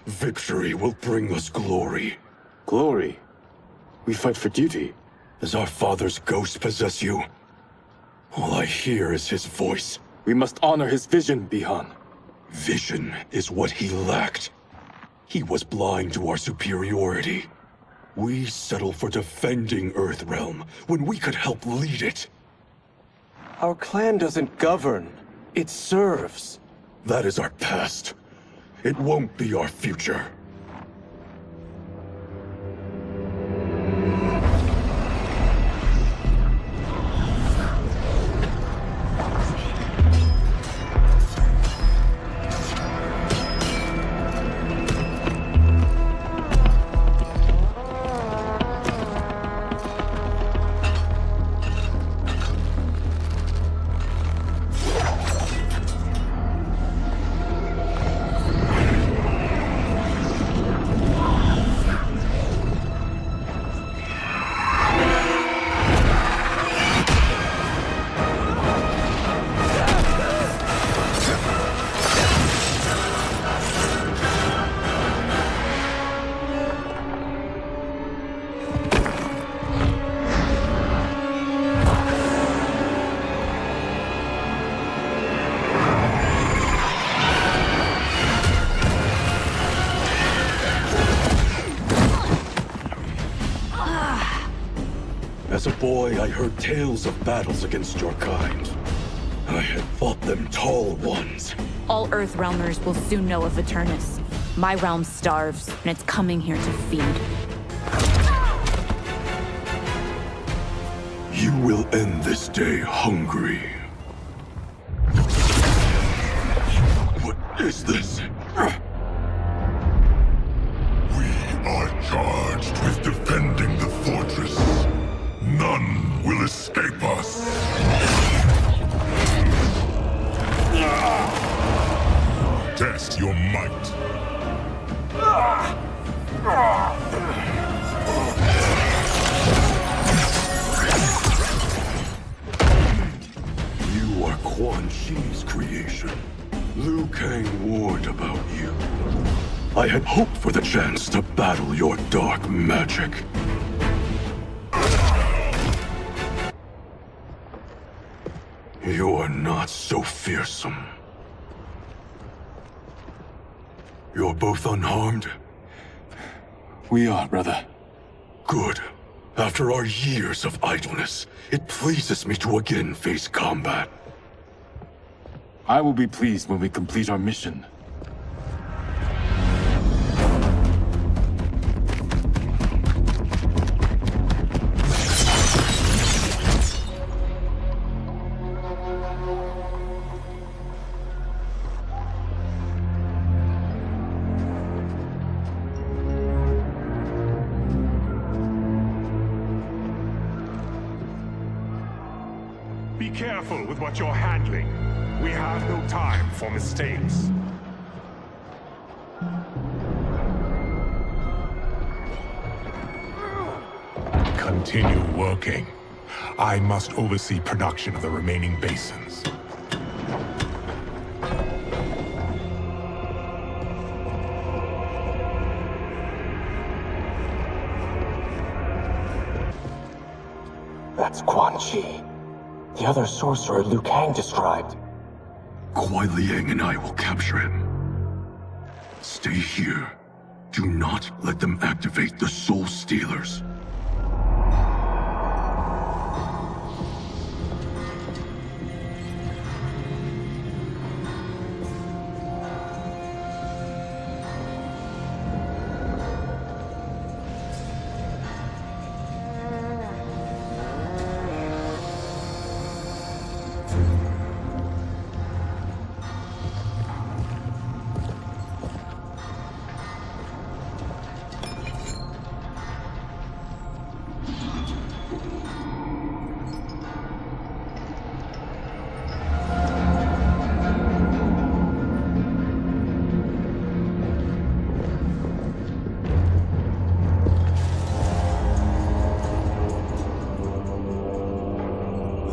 Victory will bring us glory. Glory? We fight for duty. Does our father's ghost possess you? All I hear is his voice. We must honor his vision, Bihan. Vision is what he lacked. He was blind to our superiority. We settle for defending Earthrealm when we could help lead it. Our clan doesn't govern. It serves. That is our past. It won't be our future. As a boy, I heard tales of battles against your kind. I had fought them tall ones. All Earthrealmers will soon know of Eternus. My realm starves, and it's coming here to feed. You will end this day hungry. What is this? We are charged with defending the fortress. None will escape us. Test your might. You are Quan Chi's creation. Liu Kang warned about you. I had hoped for the chance to battle your dark magic. You're not so fearsome. You're both unharmed? We are, brother. Good. After our years of idleness, it pleases me to again face combat. I will be pleased when we complete our mission. Be careful with what you're handling. We have no time for mistakes. Continue working. I must oversee production of the remaining basins. That's Quan Chi. The other sorcerer Liu Kang described. Kuai Liang and I will capture him. Stay here. Do not let them activate the Soul Stealers.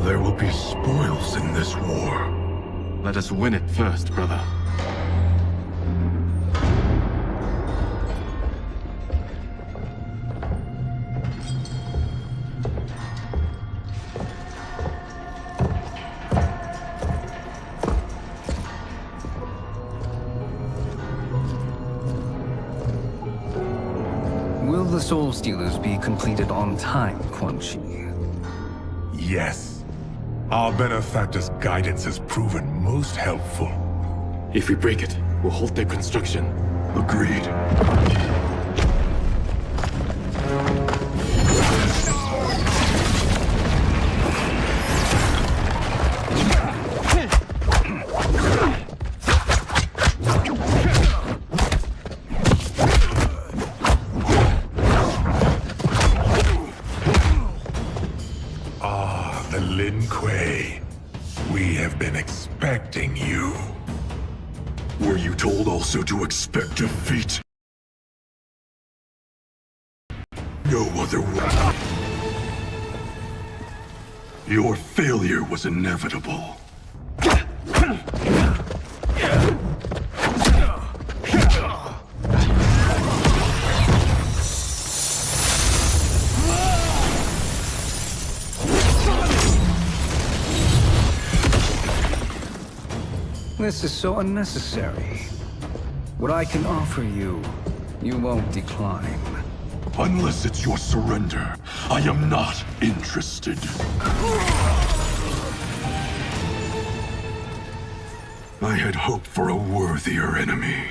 There will be spoils in this war. Let us win it first, brother. Will the Soul Stealers be completed on time, Quan Chi? Yes. Our benefactor's guidance has proven most helpful. If we break it, we'll halt their construction. Agreed. The Lin Kuei. We have been expecting you. Were you told also to expect defeat? No other way. Your failure was inevitable. This is so unnecessary. What I can offer you, you won't decline. Unless it's your surrender, I am not interested. I had hoped for a worthier enemy.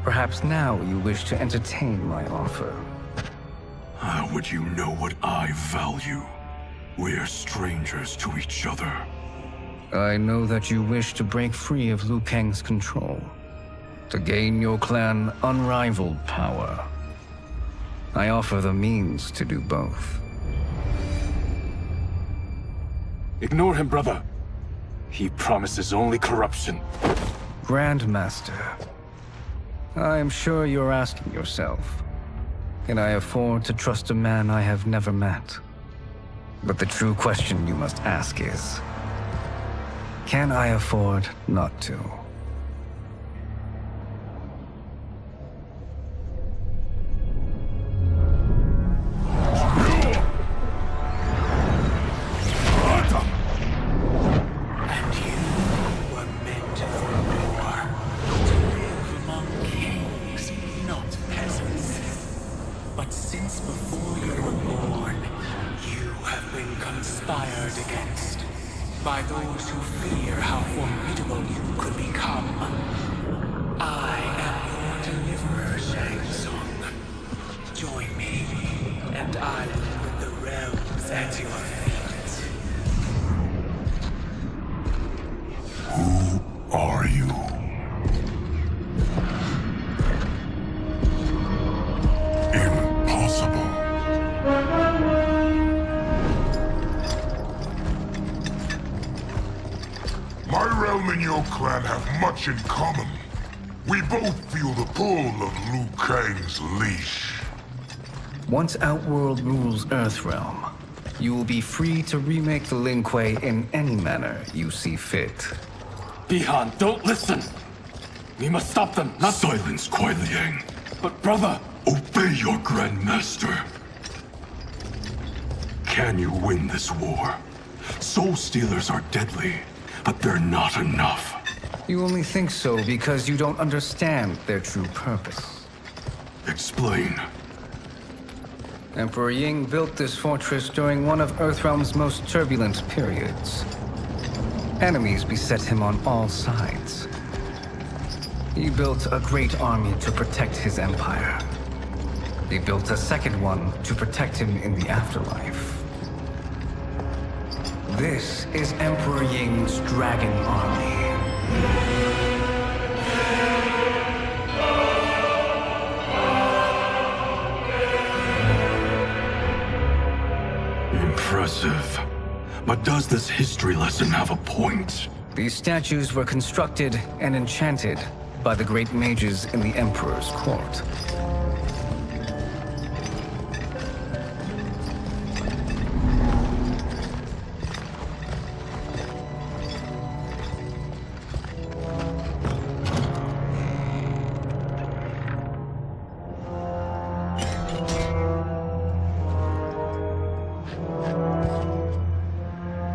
Perhaps now you wish to entertain my offer. How would you know what I value? We're strangers to each other. I know that you wish to break free of Liu Kang's control, to gain your clan unrivaled power. I offer the means to do both. Ignore him, brother. He promises only corruption. Grandmaster, I am sure you're asking yourself, can I afford to trust a man I have never met? But the true question you must ask is, can I afford not to? By those who fear how formidable you could become. I am your deliverer, Shang Tsung. Join me, and I will put the realms at your feet. Who are you? Impossible. My realm and your clan have much in common. We both feel the pull of Liu Kang's leash. Once Outworld rules Earthrealm, you will be free to remake the Lin Kuei in any manner you see fit. Bihan, don't listen! We must stop them, not— Silence, Kuai Liang. But brother— Obey your Grandmaster. Can you win this war? Soul Stealers are deadly, but they're not enough. You only think so because you don't understand their true purpose. Explain. Emperor Ying built this fortress during one of Earthrealm's most turbulent periods. Enemies beset him on all sides. He built a great army to protect his empire. He built a second one to protect him in the afterlife. This is Emperor Ying's Dragon Army. Impressive. But does this history lesson have a point? These statues were constructed and enchanted by the great mages in the Emperor's court.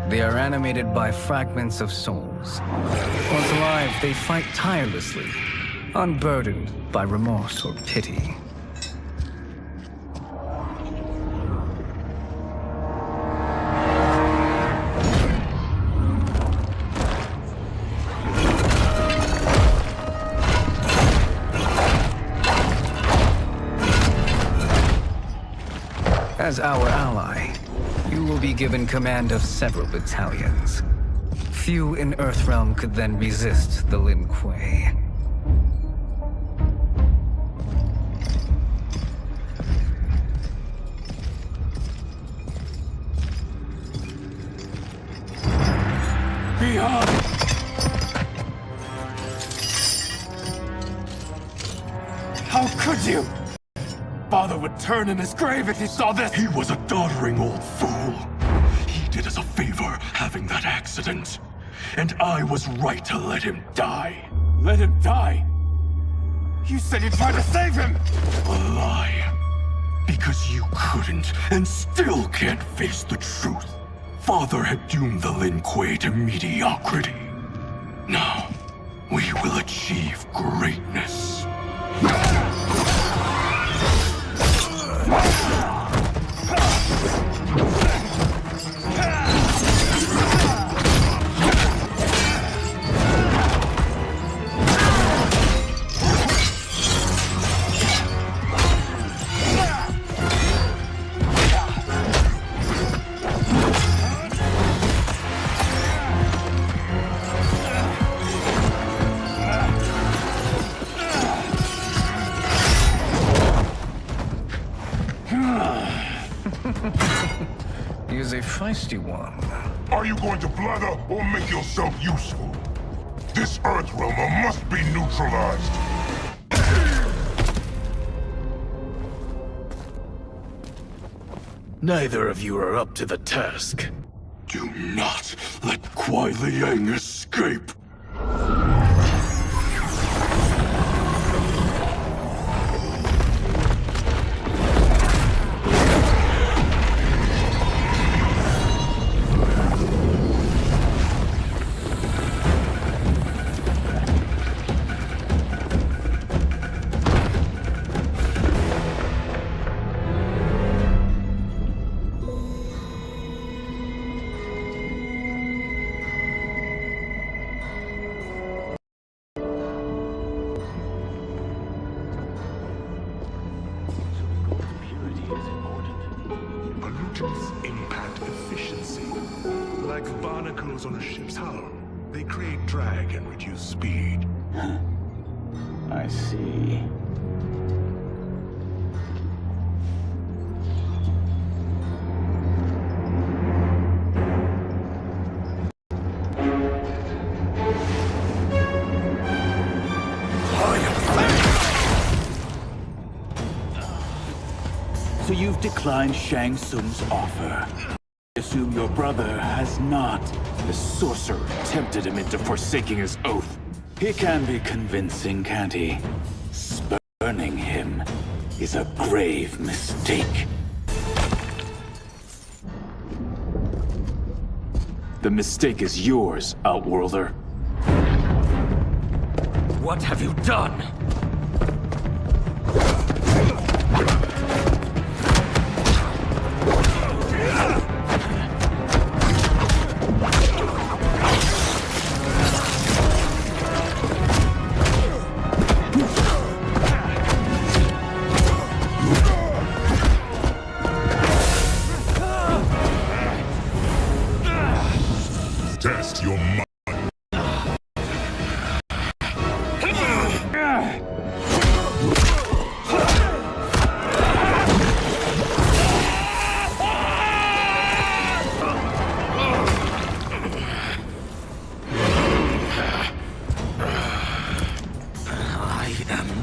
They are animated by fragments of souls. Once alive, they fight tirelessly, unburdened by remorse or pity. As our ally, you will be given command of several battalions. Few in Earthrealm could then resist the Lin Kuei. Behind! How could you? Father would turn in his grave if he saw this! He was a doddering old fool. He did us a favor having that accident. And I was right to let him die. Let him die? You said you tried to save him! A lie. Because you couldn't and still can't face the truth. Father had doomed the Lin Kuei to mediocrity. Now, we will achieve greatness. He is a feisty one. Are you going to blather or make yourself useful? This Earthrealmer must be neutralized. Neither of you are up to the task. Do not let Kuai Liang escape. Pollutants impact efficiency. Like barnacles on a ship's hull, they create drag and reduce speed. I see. So you've declined Shang Tsung's offer. I assume your brother has not. The sorcerer tempted him into forsaking his oath. He can be convincing, can't he? Spurning him is a grave mistake. The mistake is yours, Outworlder. What have you done? Test your mind.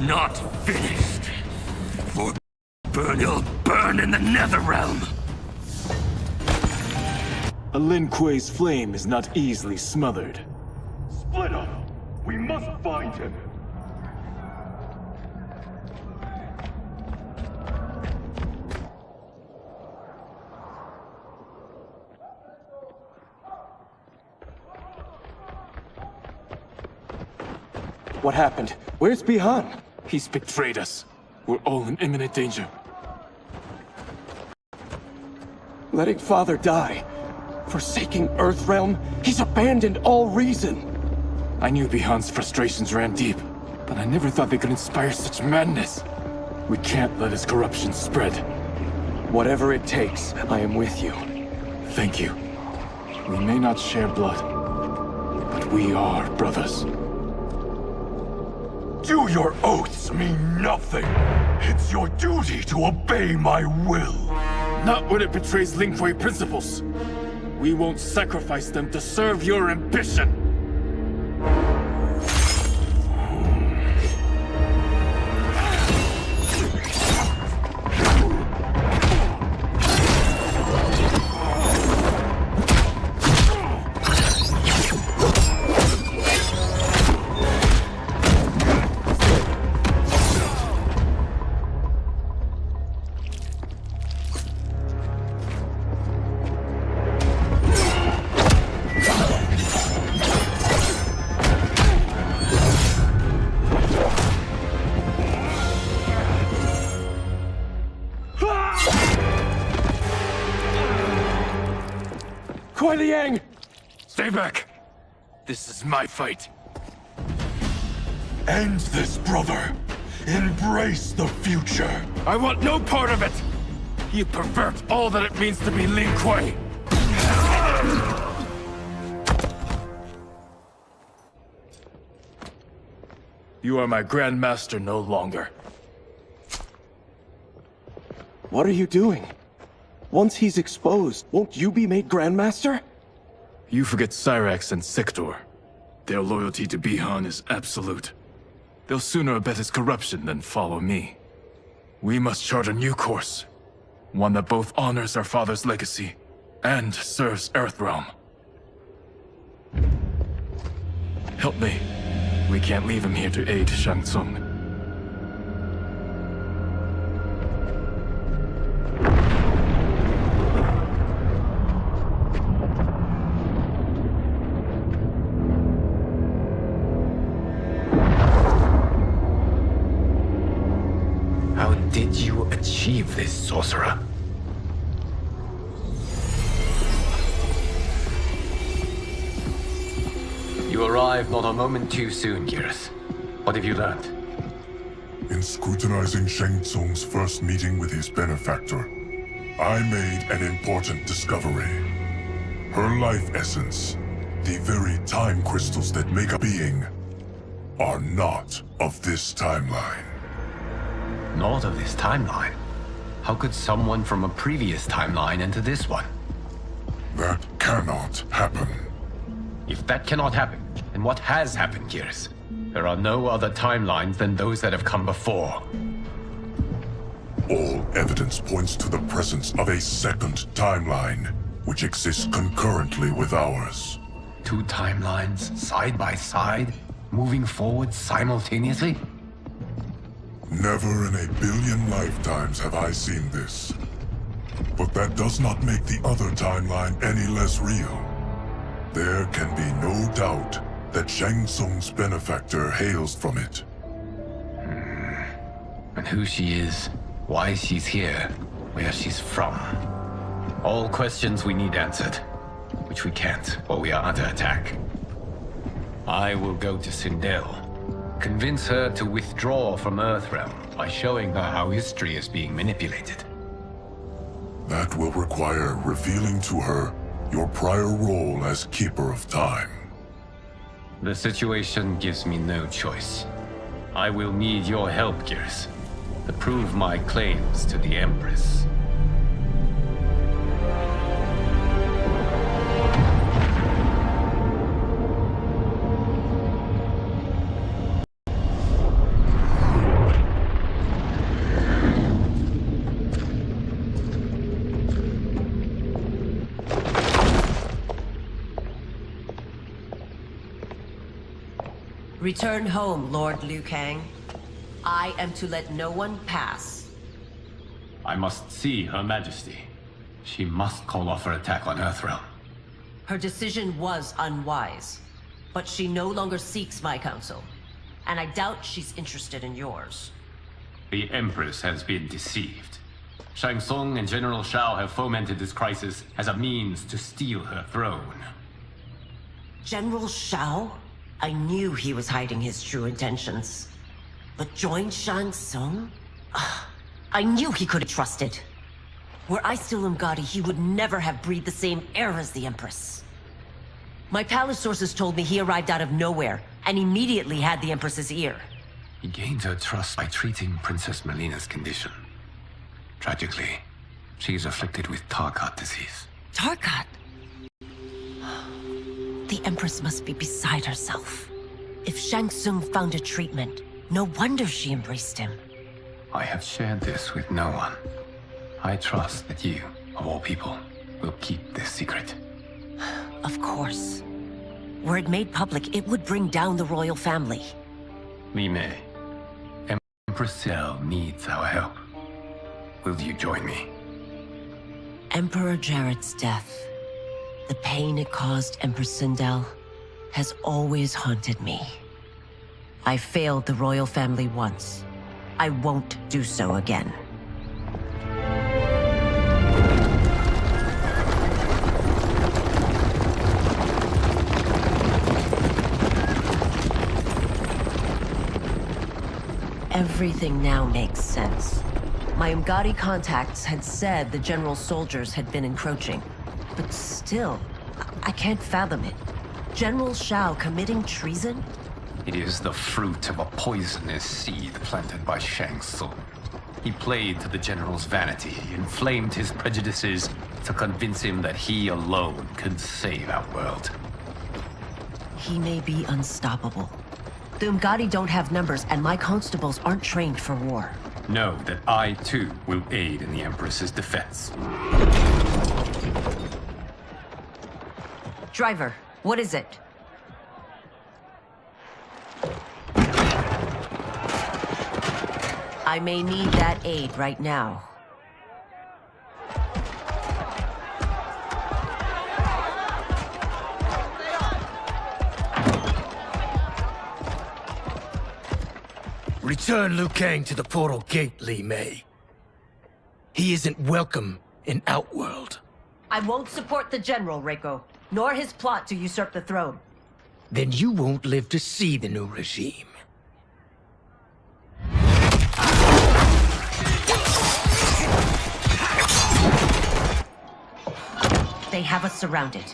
not finished. For you'll burn in the Netherrealm. A Lin Kuei's flame is not easily smothered. Split up! We must find him! What happened? Where's Bihan? He's betrayed us. We're all in imminent danger. Letting Father die. Forsaking Earthrealm. He's abandoned all reason. I knew Bihan's frustrations ran deep, but I never thought they could inspire such madness. We can't let his corruption spread. Whatever it takes, I am with you. Thank you. We may not share blood, but we are brothers. Do your oaths mean nothing? It's your duty to obey my will. Not when it betrays Lin Kuei principles. We won't sacrifice them to serve your ambition. Stay back! This is my fight. End this, brother. Embrace the future. I want no part of it! You pervert all that it means to be Lin Kuei! You are my Grand Master no longer. What are you doing? Once he's exposed, won't you be made Grandmaster? You forget Cyrax and Sector. Their loyalty to Bihan is absolute. They'll sooner abet his corruption than follow me. We must chart a new course. One that both honors our father's legacy and serves Earthrealm. Help me. We can't leave him here to aid Shang Tsung. How did you achieve this, sorcerer? You arrived not a moment too soon, Geras. What have you learned? In scrutinizing Shang Tsung's first meeting with his benefactor, I made an important discovery. Her life essence, the very time crystals that make a being, are not of this timeline. Not of this timeline? How could someone from a previous timeline enter this one? That cannot happen. If that cannot happen, then what has happened, Geras? There are no other timelines than those that have come before. All evidence points to the presence of a second timeline, which exists concurrently with ours. Two timelines, side by side, moving forward simultaneously? Never in a billion lifetimes have I seen this. But that does not make the other timeline any less real. There can be no doubt that Shang Tsung's benefactor hails from it. And who she is, why she's here, where she's from. All questions we need answered, which we can't, or we are under attack. I will go to Sindel, convince her to withdraw from Earthrealm by showing her how history is being manipulated. That will require revealing to her your prior role as Keeper of Time. The situation gives me no choice. I will need your help, Geras, to prove my claims to the Empress. Return home, Lord Liu Kang. I am to let no one pass. I must see Her Majesty. She must call off her attack on Earthrealm. Her decision was unwise, but she no longer seeks my counsel, and I doubt she's interested in yours. The Empress has been deceived. Shang Tsung and General Shao have fomented this crisis as a means to steal her throne. General Shao? I knew he was hiding his true intentions. But join Shang Tsung? I knew he could have trusted. Were I still Umgadi, he would never have breathed the same air as the Empress. My palace sources told me he arrived out of nowhere, and immediately had the Empress's ear. He gained her trust by treating Princess Melina's condition. Tragically, she is afflicted with Tarkat disease. Tarkat? The Empress must be beside herself. If Shang Tsung found a treatment, no wonder she embraced him. I have shared this with no one. I trust that you, of all people, will keep this secret. Of course. Were it made public, it would bring down the royal family. Li Mei, Empress Ciel needs our help. Will you join me? Emperor Jarrett's death, the pain it caused Empress Sindel, has always haunted me. I failed the royal family once. I won't do so again. Everything now makes sense. My Umgadi contacts had said the general's soldiers had been encroaching. But still, I can't fathom it. General Shao committing treason? It is the fruit of a poisonous seed planted by Shang Tsung. He played to the general's vanity, inflamed his prejudices to convince him that he alone could save our world. He may be unstoppable. The Umgadi don't have numbers, and my constables aren't trained for war. Know that I, too, will aid in the Empress's defense. Driver, what is it? I may need that aid right now. Return Liu Kang to the portal gate, Li Mei. He isn't welcome in Outworld. I won't support the General, Reiko, nor his plot to usurp the throne. Then you won't live to see the new regime. They have us surrounded.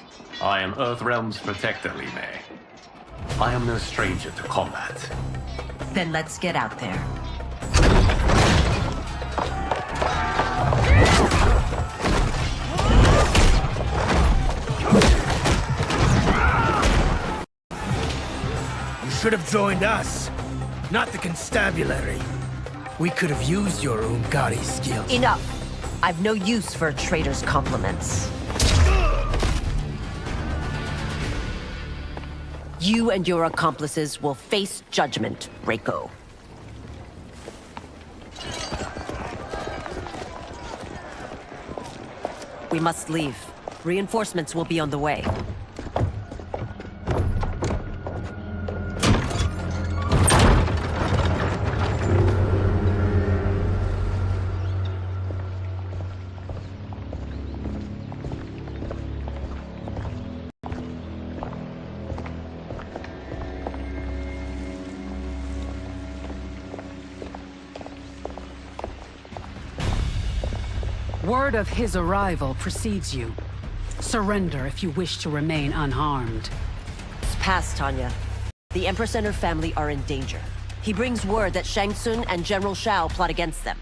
I am Earthrealm's protector, Li Mei. I am no stranger to combat. Then let's get out there. You should have joined us, not the constabulary. We could have used your Umgadi skills. Enough! I've no use for a traitor's compliments. You and your accomplices will face judgment, Reiko. We must leave. Reinforcements will be on the way. Word of his arrival precedes you. Surrender if you wish to remain unharmed. It's past, Tanya. The Empress and her family are in danger. He brings word that Shang Tsung and General Shao plot against them.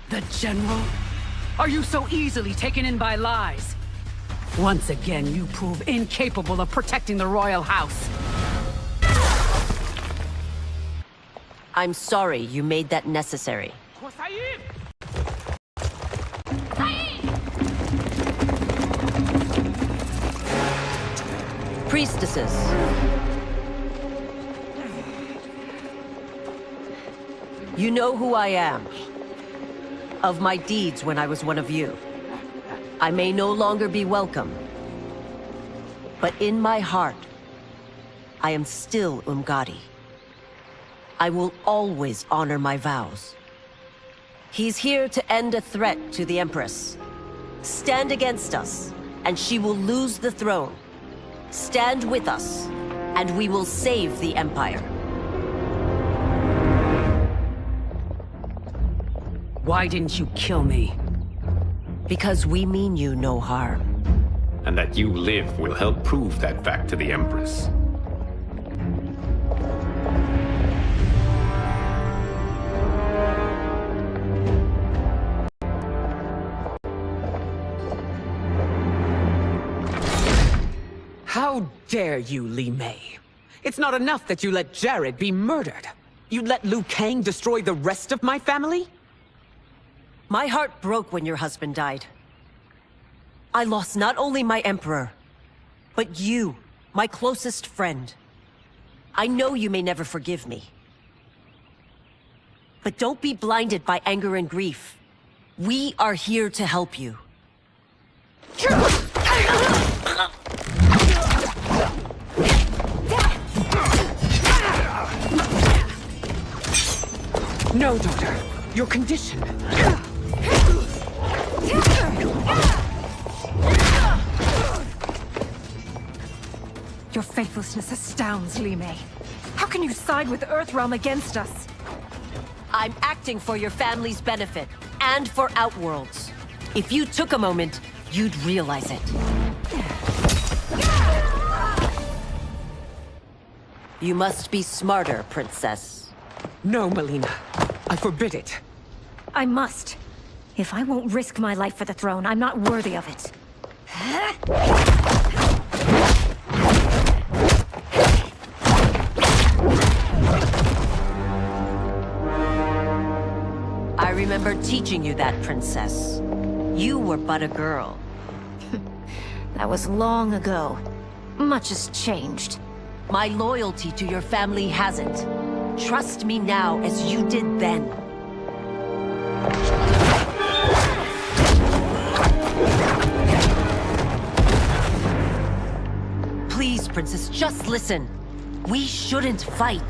The General? Are you so easily taken in by lies? Once again, you prove incapable of protecting the royal house. I'm sorry you made that necessary. Priestesses. You know who I am. Of my deeds when I was one of you. I may no longer be welcome. But in my heart, I am still Umgadi. I will always honor my vows. He's here to end a threat to the Empress. Stand against us, and she will lose the throne. Stand with us, and we will save the Empire. Why didn't you kill me? Because we mean you no harm. And that you live will help prove that fact to the Empress. How dare you, Li Mei? It's not enough that you let Jared be murdered. You'd let Liu Kang destroy the rest of my family? My heart broke when your husband died. I lost not only my emperor, but you, my closest friend. I know you may never forgive me. But don't be blinded by anger and grief. We are here to help you. No, daughter. Your condition. Your faithlessness astounds, Li Mei. How can you side with Earthrealm against us? I'm acting for your family's benefit, and for Outworld's. If you took a moment, you'd realize it. You must be smarter, Princess. No, Melina. I forbid it. I must. If I won't risk my life for the throne, I'm not worthy of it. I remember teaching you that, Princess. You were but a girl. That was long ago. Much has changed. My loyalty to your family hasn't. Trust me now as you did then. Please, Princess, just listen. We shouldn't fight.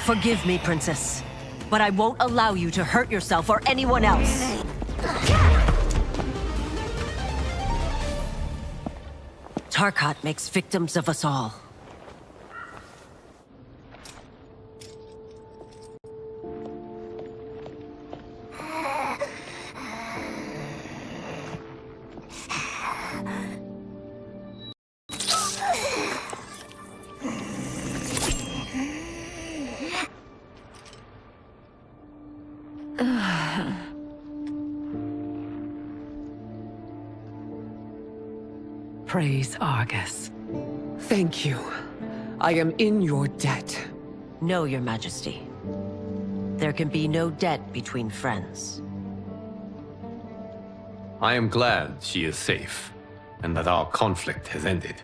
Forgive me, Princess, but I won't allow you to hurt yourself or anyone else. Tarkat makes victims of us all. Praise Argus. Thank you. I am in your debt. No, Your Majesty. There can be no debt between friends. I am glad she is safe, and that our conflict has ended.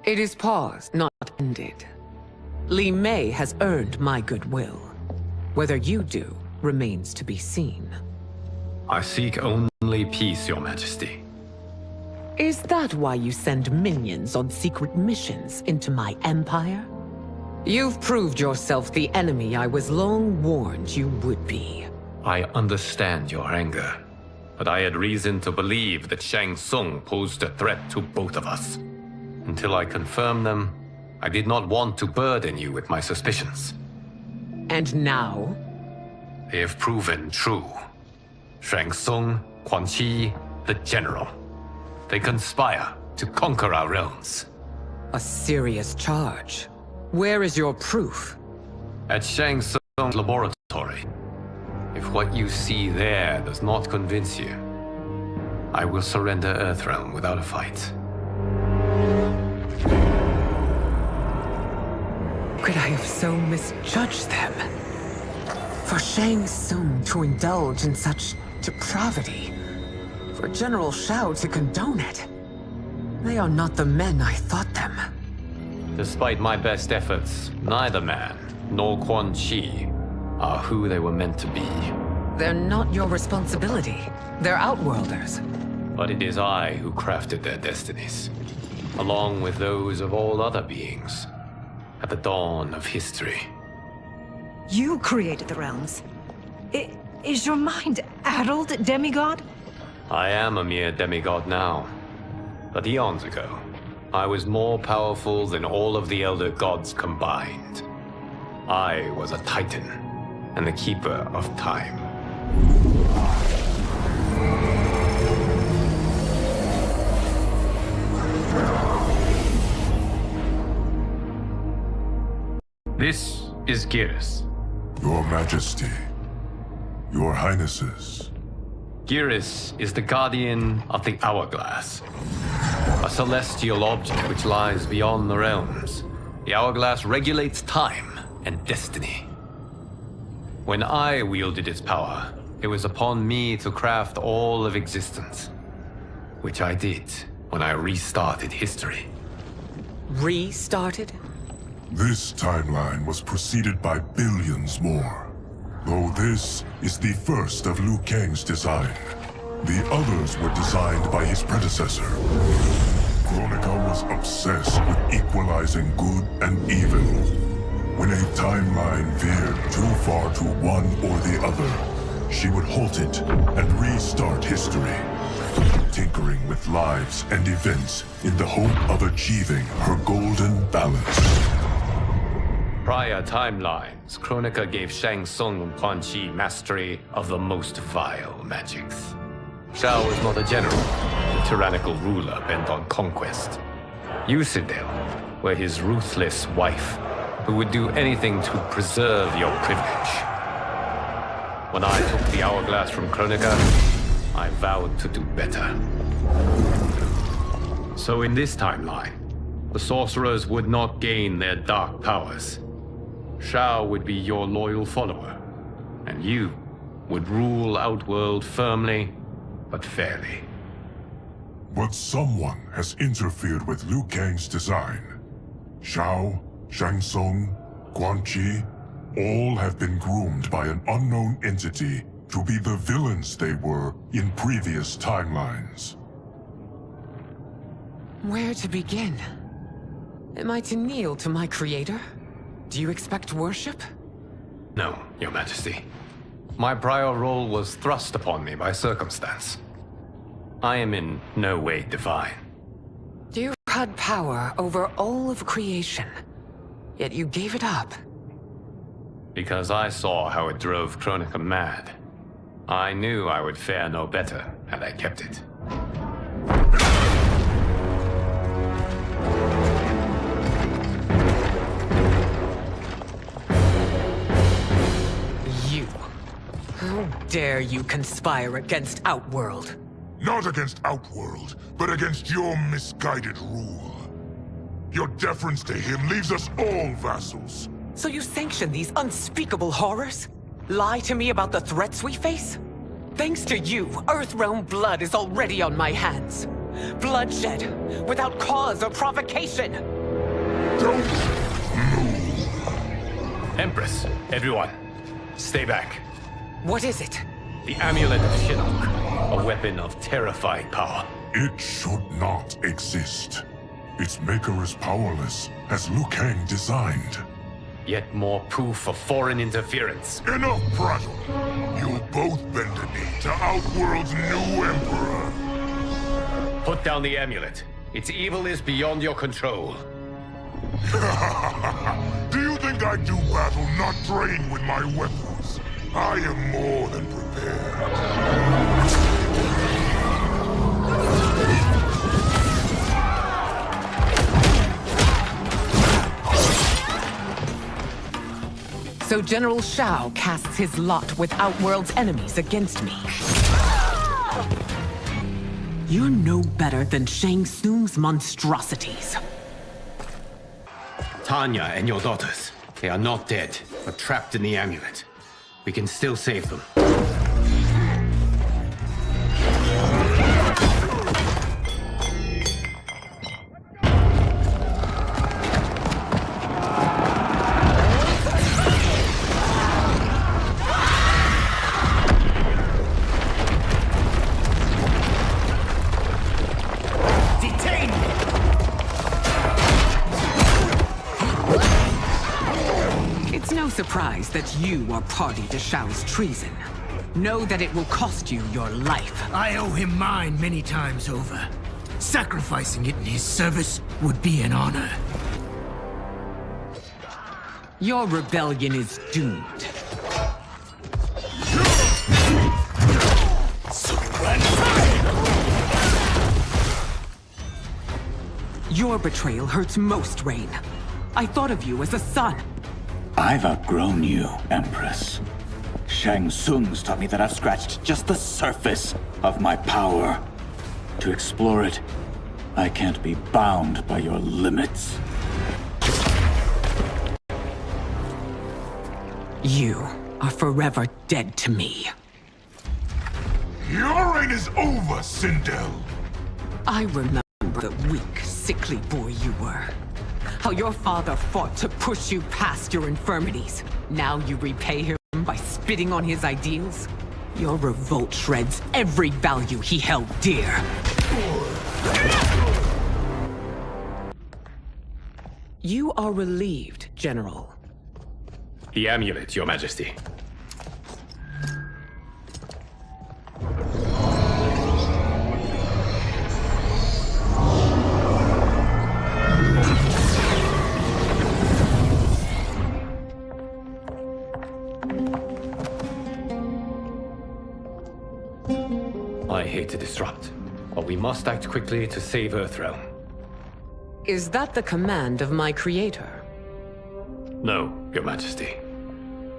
It is paused, not ended. Li Mei has earned my goodwill. Whether you do remains to be seen. I seek only peace, Your Majesty. Is that why you send minions on secret missions into my empire? You've proved yourself the enemy I was long warned you would be. I understand your anger, but I had reason to believe that Shang Tsung posed a threat to both of us. Until I confirmed them, I did not want to burden you with my suspicions. And now? They have proven true. Shang Tsung, Quan Chi, the General. They conspire to conquer our realms. A serious charge. Where is your proof? At Shang Tsung's laboratory. If what you see there does not convince you, I will surrender Earthrealm without a fight. Could I have so misjudged them? For Shang Tsung to indulge in such depravity? For General Shao to condone it? They are not the men I thought them. Despite my best efforts, neither man nor Quan Chi are who they were meant to be. They're not your responsibility. They're Outworlders. But it is I who crafted their destinies, along with those of all other beings, at the dawn of history. You created the realms. Is your mind addled, demigod? I am a mere demigod now. But eons ago, I was more powerful than all of the Elder Gods combined. I was a Titan, and the Keeper of Time. This is Geras. Your Majesty. Your Highnesses. Geras is the guardian of the Hourglass, a celestial object which lies beyond the realms. The Hourglass regulates time and destiny. When I wielded its power, it was upon me to craft all of existence, which I did when I restarted history. Restarted? This timeline was preceded by billions more. Though this is the first of Liu Kang's design. The others were designed by his predecessor. Kronika was obsessed with equalizing good and evil. When a timeline veered too far to one or the other, she would halt it and restart history, tinkering with lives and events in the hope of achieving her golden balance. Prior timelines, Kronika gave Shang Tsung and Quan Chi mastery of the most vile magics. Shao was not a general, a tyrannical ruler bent on conquest. You, Sindel, were his ruthless wife, who would do anything to preserve your privilege. When I took the Hourglass from Kronika, I vowed to do better. So in this timeline, the sorcerers would not gain their dark powers. Shao would be your loyal follower, and you would rule Outworld firmly, but fairly. But someone has interfered with Liu Kang's design. Shao, Shang Tsung, Quan Chi, all have been groomed by an unknown entity to be the villains they were in previous timelines. Where to begin? Am I to kneel to my creator? Do you expect worship? No, Your Majesty. My prior role was thrust upon me by circumstance. I am in no way divine. You had power over all of creation, yet you gave it up. Because I saw how it drove Kronika mad. I knew I would fare no better had I kept it. How dare you conspire against Outworld? Not against Outworld, but against your misguided rule. Your deference to him leaves us all vassals. So you sanction these unspeakable horrors? Lie to me about the threats we face? Thanks to you, Earthrealm blood is already on my hands. Bloodshed, without cause or provocation. Don't move. Empress, everyone, stay back. What is it? The Amulet of Shinnok, a weapon of terrifying power. It should not exist. Its maker is powerless, as Liu Kang designed. Yet more proof of foreign interference. Enough prattle! You'll both bend a knee to Outworld's new emperor. Put down the amulet. Its evil is beyond your control. Do you think I do battle not trained with my weapons? I am more than prepared. So General Shao casts his lot with Outworld's enemies against me. You're no better than Shang Tsung's monstrosities. Tanya and your daughters, they are not dead, but trapped in the amulet. We can still save them. Surprised that you are party to Shao's treason. Know that it will cost you your life. I owe him mine many times over. Sacrificing it in his service would be an honor. Your rebellion is doomed. Your betrayal hurts most, Rain. I thought of you as a son. I've outgrown you, Empress. Shang Tsung's taught me that I've scratched just the surface of my power. To explore it, I can't be bound by your limits. You are forever dead to me. Your reign is over, Sindel. I remember the weak, sickly boy you were. How your father fought to push you past your infirmities. Now you repay him by spitting on his ideals? Your revolt shreds every value he held dear. You are relieved, General. The amulet, Your Majesty. I hate to disrupt, but we must act quickly to save Earthrealm. Is that the command of my creator? No, Your Majesty.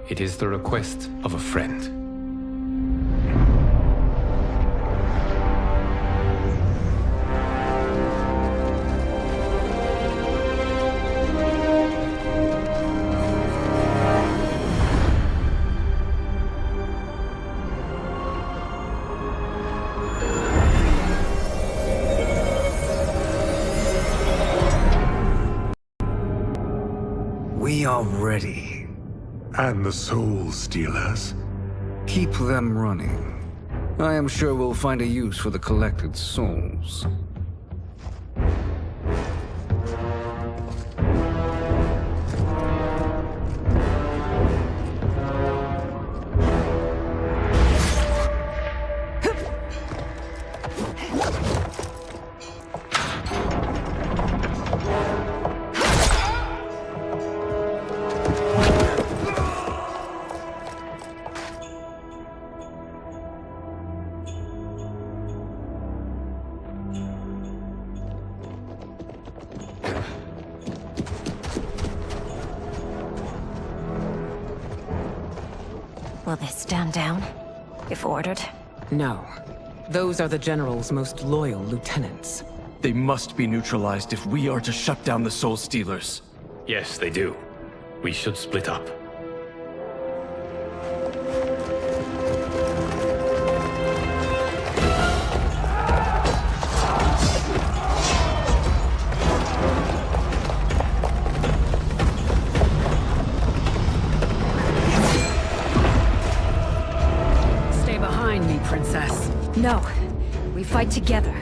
It is the request of a friend. We are ready. And the Soul Stealers? Keep them running. I am sure we'll find a use for the collected souls. Will they stand down, if ordered? No. Those are the General's most loyal lieutenants. They must be neutralized if we are to shut down the Soul Stealers. Yes, they do. We should split up. Stay behind me, Princess. No. We fight together.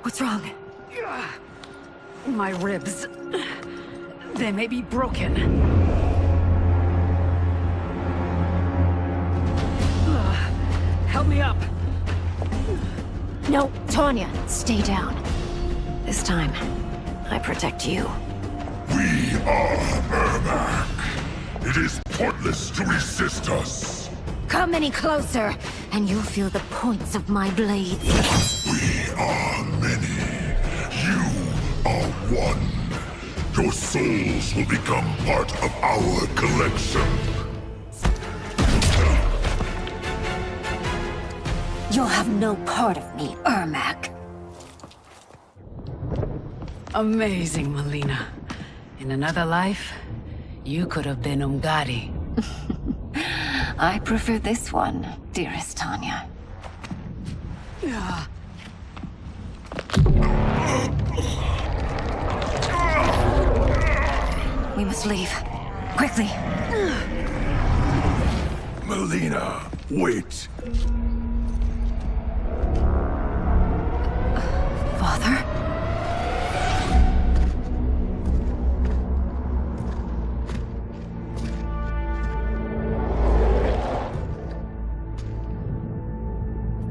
What's wrong? My ribs. They may be broken. Help me up. No, Tanya, stay down. This time, I protect you. We are Ermac. It is pointless to resist us. Come any closer, and you'll feel the points of my blades. We are many. Your souls will become part of our collection. You'll have no part of me, Ermac. Amazing, Melina. In another life, you could have been Umgadi. I prefer this one, dearest Tanya. We must leave. Quickly. Melina, wait. Father?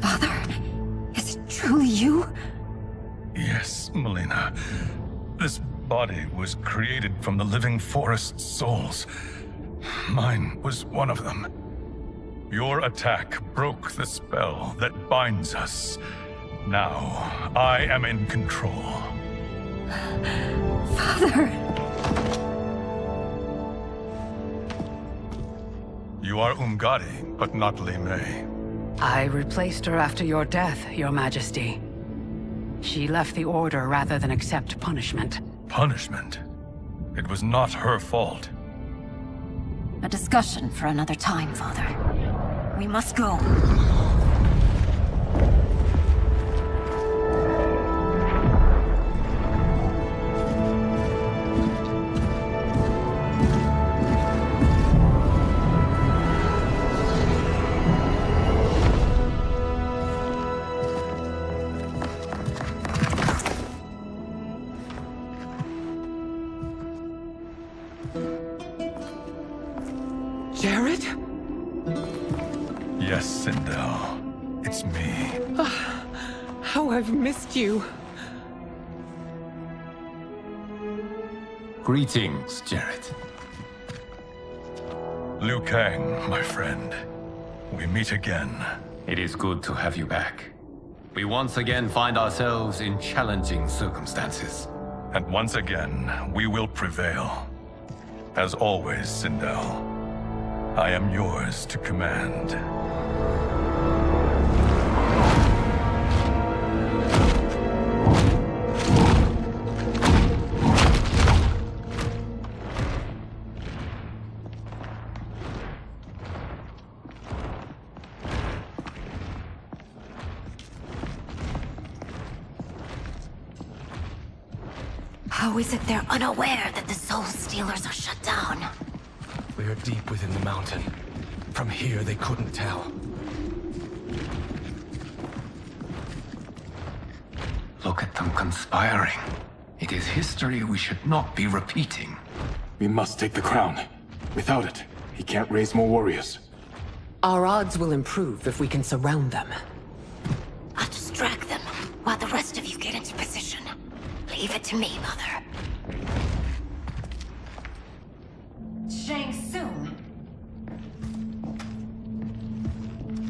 Father? Is it truly you? Yes, Melina. This body was created from the living forest's souls. Mine was one of them. Your attack broke the spell that binds us. Now, I am in control. Father! You are Umgadi, but not Li Mei. I replaced her after your death, Your Majesty. She left the Order rather than accept punishment. Punishment? It was not her fault. A discussion for another time, Father. We must go. Jared? Yes, Sindel. It's me. How I've missed you. Greetings, Jared. Liu Kang, my friend. We meet again. It is good to have you back. We once again find ourselves in challenging circumstances. And once again, we will prevail. As always, Sindel, I am yours to command. How is it they're unaware that the Soul Stealers are shut down? We are deep within the mountain. From here, they couldn't tell. Look at them conspiring. It is history we should not be repeating. We must take the crown. Without it, he can't raise more warriors. Our odds will improve if we can surround them. I'll distract them while the rest of you get into position. Leave it to me, Mother. Shang Tsung.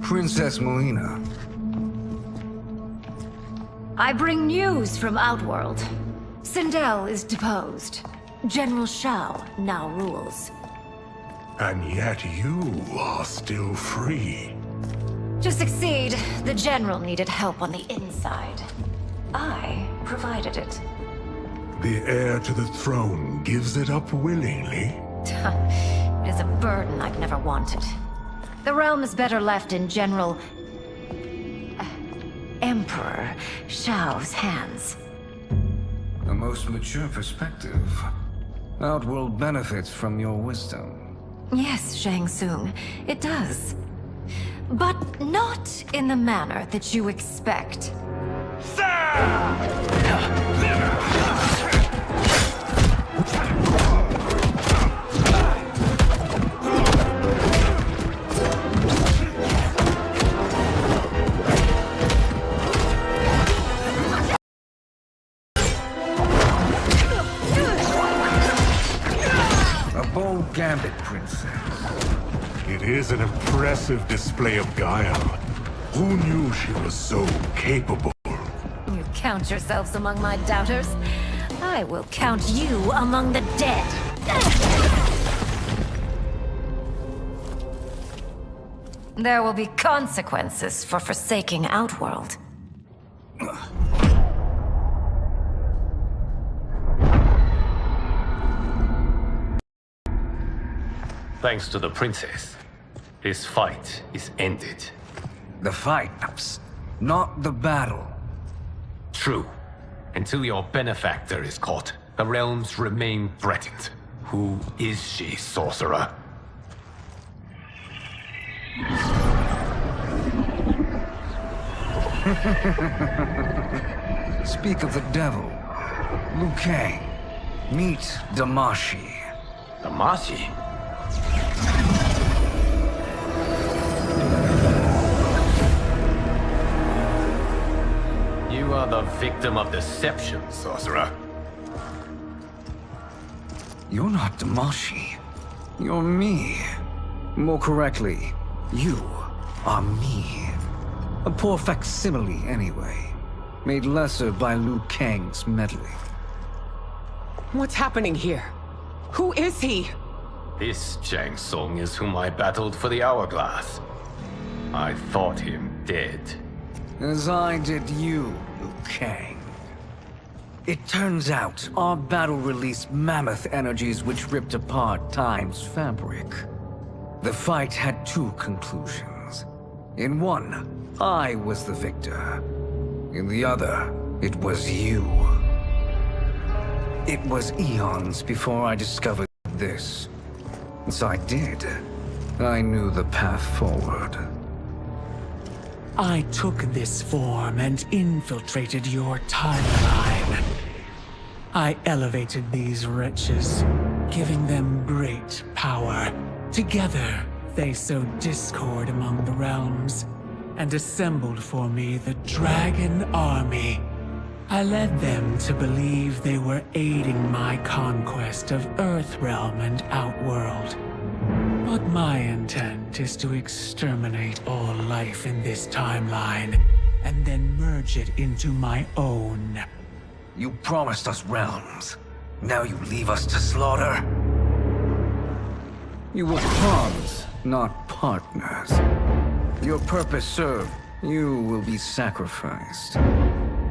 Princess Melina. I bring news from Outworld. Sindel is deposed. General Shao now rules. And yet you are still free. To succeed, the General needed help on the inside. I provided it. The heir to the throne gives it up willingly. It is a burden I've never wanted. The realm is better left in General... Emperor Shao's hands. A most mature perspective. Outworld benefits from your wisdom. Yes, Shang Tsung, it does. But not in the manner that you expect. A bold gambit, Princess. It is an impressive display of guile. Who knew she was so capable? You count yourselves among my doubters? I will count you among the dead. There will be consequences for forsaking Outworld. Thanks to the princess, this fight is ended. The fight, not the battle. True. Until your benefactor is caught, the realms remain threatened. Who is she, sorcerer? Speak of the devil. Liu Kang. Meet Damashi. Damashi? You are the victim of deception, sorcerer. You're not Damashi. You're me. More correctly, you are me. A poor facsimile, anyway. Made lesser by Liu Kang's meddling. What's happening here? Who is he? This Shang Tsung is whom I battled for the Hourglass. I thought him dead. As I did you, Liu Kang. It turns out our battle released mammoth energies which ripped apart time's fabric. The fight had two conclusions. In one, I was the victor. In the other, it was you. It was eons before I discovered this. So I did. I knew the path forward. I took this form and infiltrated your timeline. I elevated these wretches, giving them great power. Together, they sowed discord among the realms, and assembled for me the Dragon Army. I led them to believe they were aiding my conquest of Earthrealm and Outworld. But my intent is to exterminate all life in this timeline, and then merge it into my own. You promised us realms. Now you leave us to slaughter? You were pawns, not partners. Your purpose served. You will be sacrificed.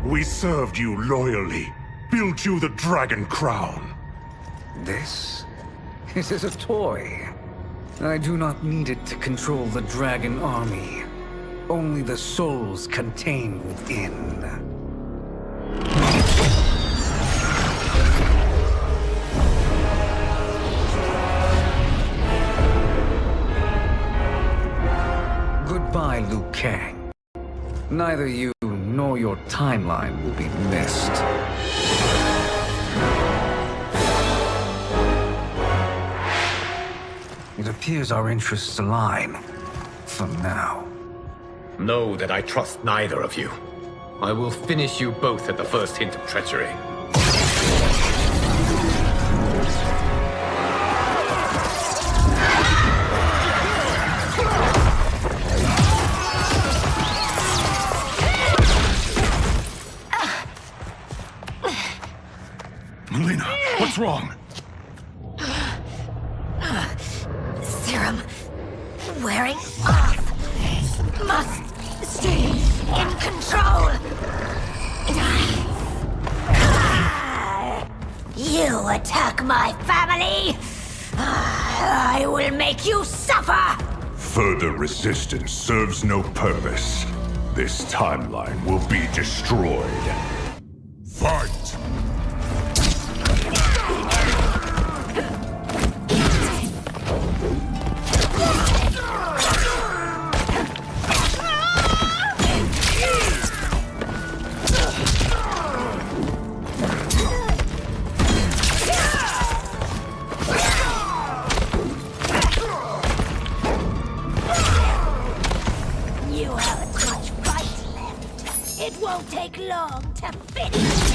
We served you loyally, built you the Dragon Crown. This is a toy. I do not need it to control the Dragon Army. Only the souls contained within. Goodbye, Liu Kang. Neither you nor your timeline will be missed. It appears our interests align. For now. Know that I trust neither of you. I will finish you both at the first hint of treachery. Melina, what's wrong? Serum wearing off. Must stay in control. You attack my family. I will make you suffer. Further resistance serves no purpose. This timeline will be destroyed. Fight! You haven't much fight left. It won't take long to finish.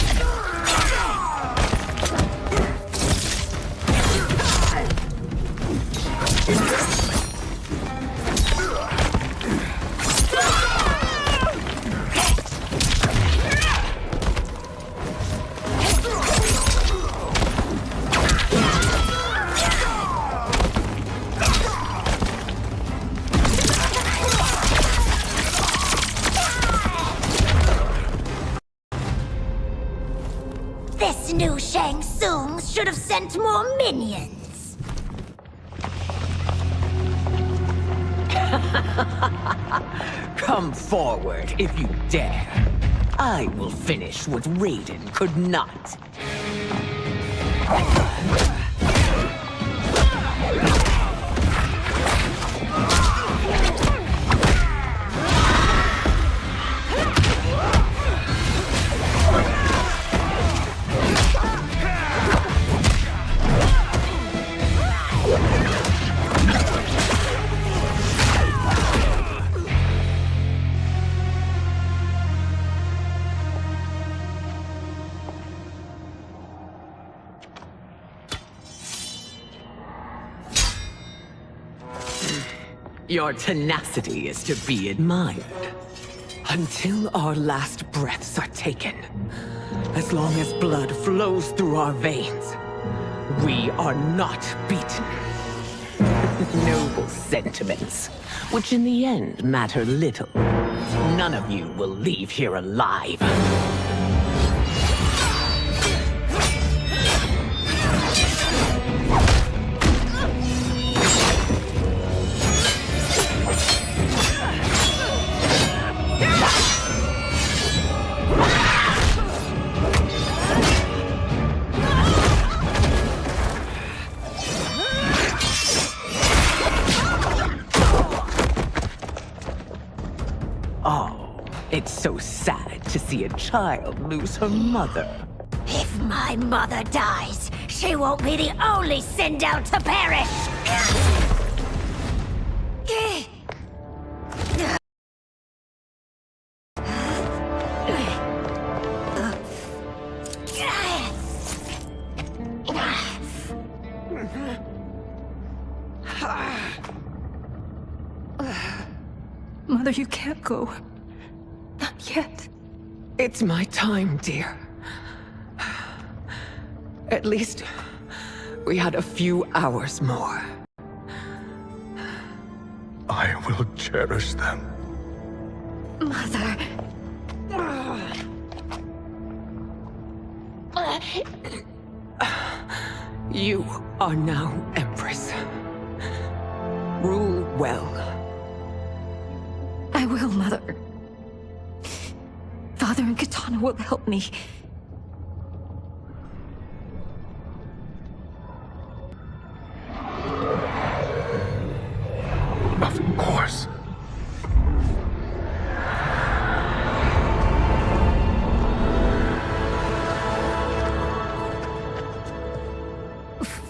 This new Shang Tsung should have sent more minions. Come forward if you dare. I will finish what Raiden could not. Your tenacity is to be admired. Until our last breaths are taken, as long as blood flows through our veins, we are not beaten. Noble sentiments, which in the end matter little. None of you will leave here alive. It's so sad to see a child lose her mother. If my mother dies, she won't be the only Sindel to perish! Mother, you can't go. Not yet. It's my time, dear. At least, we had a few hours more. I will cherish them. Mother... You are now Empress. Rule well. I will, Mother. Father and Katana will help me. Of course.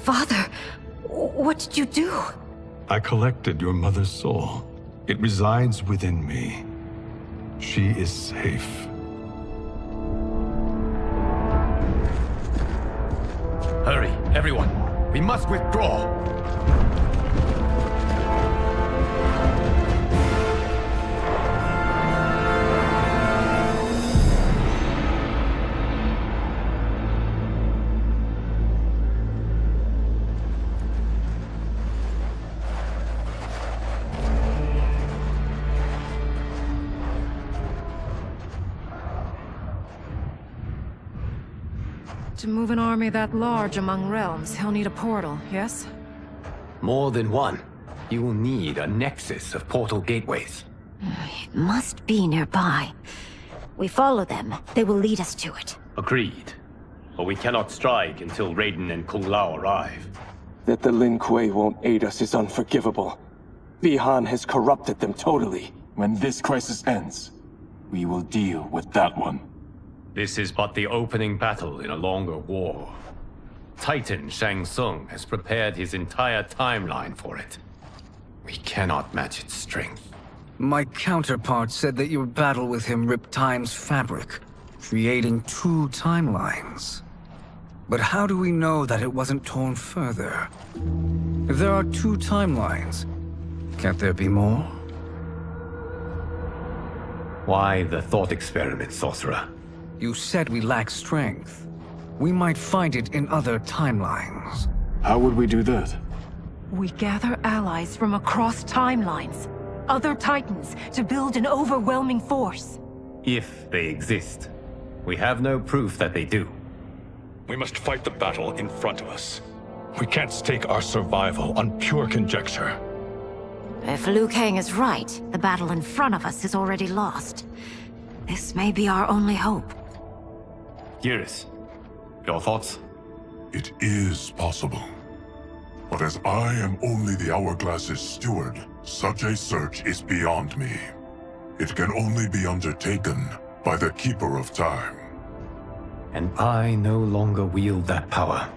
Father, what did you do? I collected your mother's soul. It resides within me. She is safe. Hurry, everyone. We must withdraw. To move an army that large among realms, he'll need a portal, yes? More than one. You will need a nexus of portal gateways. It must be nearby. We follow them, they will lead us to it. Agreed. But we cannot strike until Raiden and Kung Lao arrive. That the Lin Kuei won't aid us is unforgivable. Bihan has corrupted them totally. When this crisis ends, we will deal with that one. This is but the opening battle in a longer war. Titan Shang Tsung has prepared his entire timeline for it. We cannot match its strength. My counterpart said that your battle with him ripped time's fabric, creating two timelines. But how do we know that it wasn't torn further? If there are two timelines, can't there be more? Why the thought experiment, Sorcerer? You said we lack strength. We might find it in other timelines. How would we do that? We gather allies from across timelines, other titans, to build an overwhelming force. If they exist. We have no proof that they do. We must fight the battle in front of us. We can't stake our survival on pure conjecture. If Liu Kang is right, the battle in front of us is already lost. This may be our only hope. Geras, your thoughts? It is possible. But as I am only the Hourglass's steward, such a search is beyond me. It can only be undertaken by the Keeper of Time. And I no longer wield that power.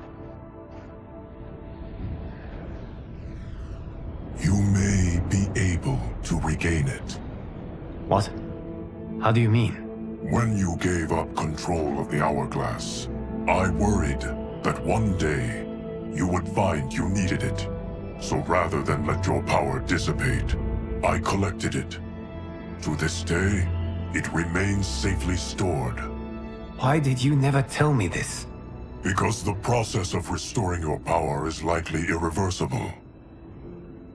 You may be able to regain it. What? How do you mean? When you gave up control of the Hourglass, I worried that one day you would find you needed it. So rather than let your power dissipate, I collected it. To this day, it remains safely stored. Why did you never tell me this? Because the process of restoring your power is likely irreversible.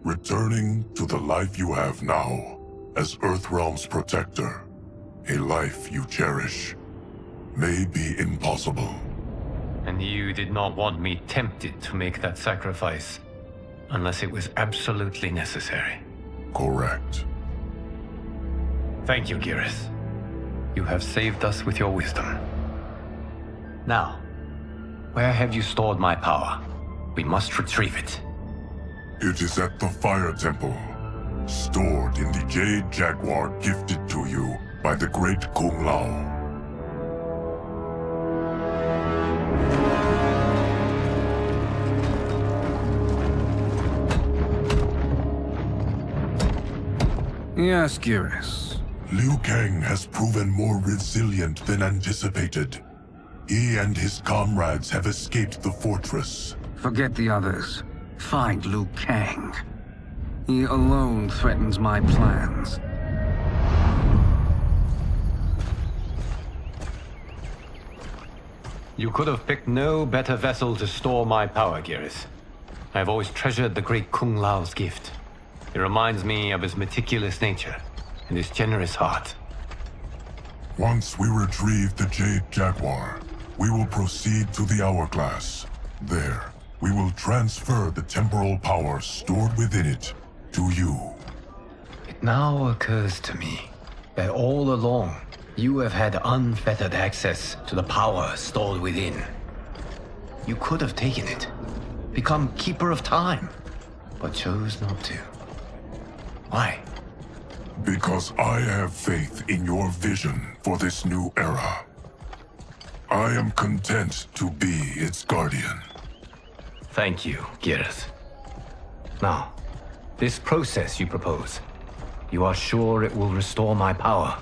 Returning to the life you have now, as Earthrealm's protector, a life you cherish, may be impossible. And you did not want me tempted to make that sacrifice, unless it was absolutely necessary. Correct. Thank you, Geras. You have saved us with your wisdom. Now, where have you stored my power? We must retrieve it. It is at the Fire Temple, stored in the Jade Jaguar gifted to you by the great Kung Lao. Yes, Geras. Liu Kang has proven more resilient than anticipated. He and his comrades have escaped the fortress. Forget the others. Find Liu Kang. He alone threatens my plans. You could have picked no better vessel to store my power, Geras. I have always treasured the great Kung Lao's gift. It reminds me of his meticulous nature and his generous heart. Once we retrieve the Jade Jaguar, we will proceed to the Hourglass. There, we will transfer the temporal power stored within it to you. It now occurs to me that all along, you have had unfettered access to the power stored within. You could have taken it, become Keeper of Time, but chose not to. Why? Because I have faith in your vision for this new era. I am content to be its guardian. Thank you, Geras. Now, this process you propose, you are sure it will restore my power?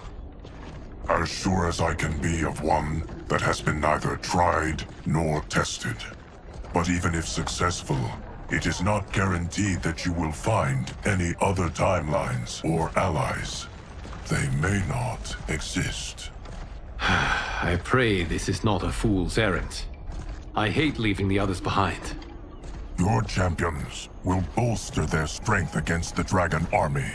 As sure as I can be of one that has been neither tried nor tested. But even if successful, it is not guaranteed that you will find any other timelines or allies. They may not exist. I pray this is not a fool's errand. I hate leaving the others behind. Your champions will bolster their strength against the Dragon Army.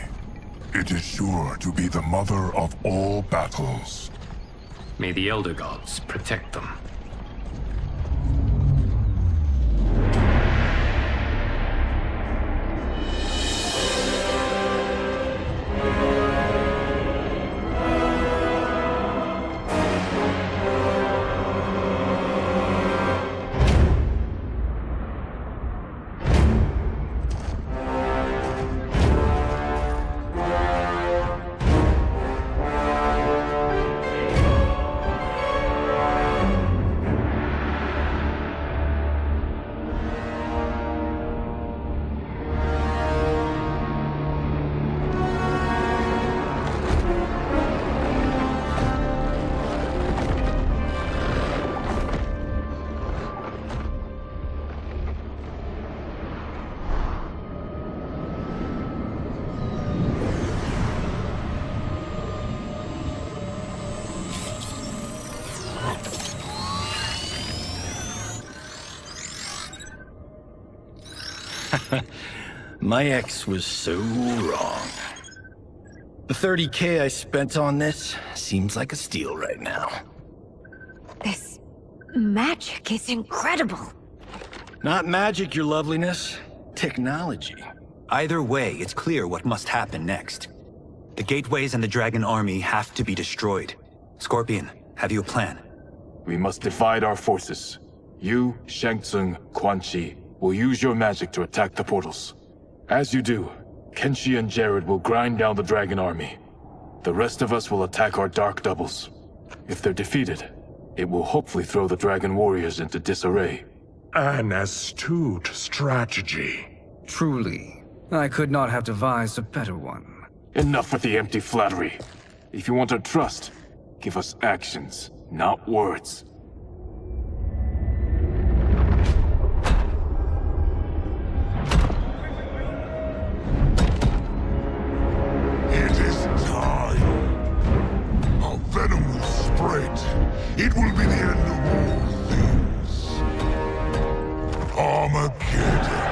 It is sure to be the mother of all battles. May the Elder Gods protect them. My ex was so wrong. The 30K I spent on this seems like a steal right now. This magic is incredible. Not magic, your loveliness. Technology. Either way, it's clear what must happen next. The gateways and the Dragon Army have to be destroyed. Scorpion, have you a plan? We must divide our forces. You, Shang Tsung, Quan Chi, will use your magic to attack the portals. As you do, Kenshi and Jared will grind down the Dragon Army. The rest of us will attack our Dark Doubles. If they're defeated, it will hopefully throw the Dragon Warriors into disarray. An astute strategy. Truly, I could not have devised a better one. Enough with the empty flattery. If you want our trust, give us actions, not words. It is time. Our venom will spread. It will be the end of all things. Armageddon.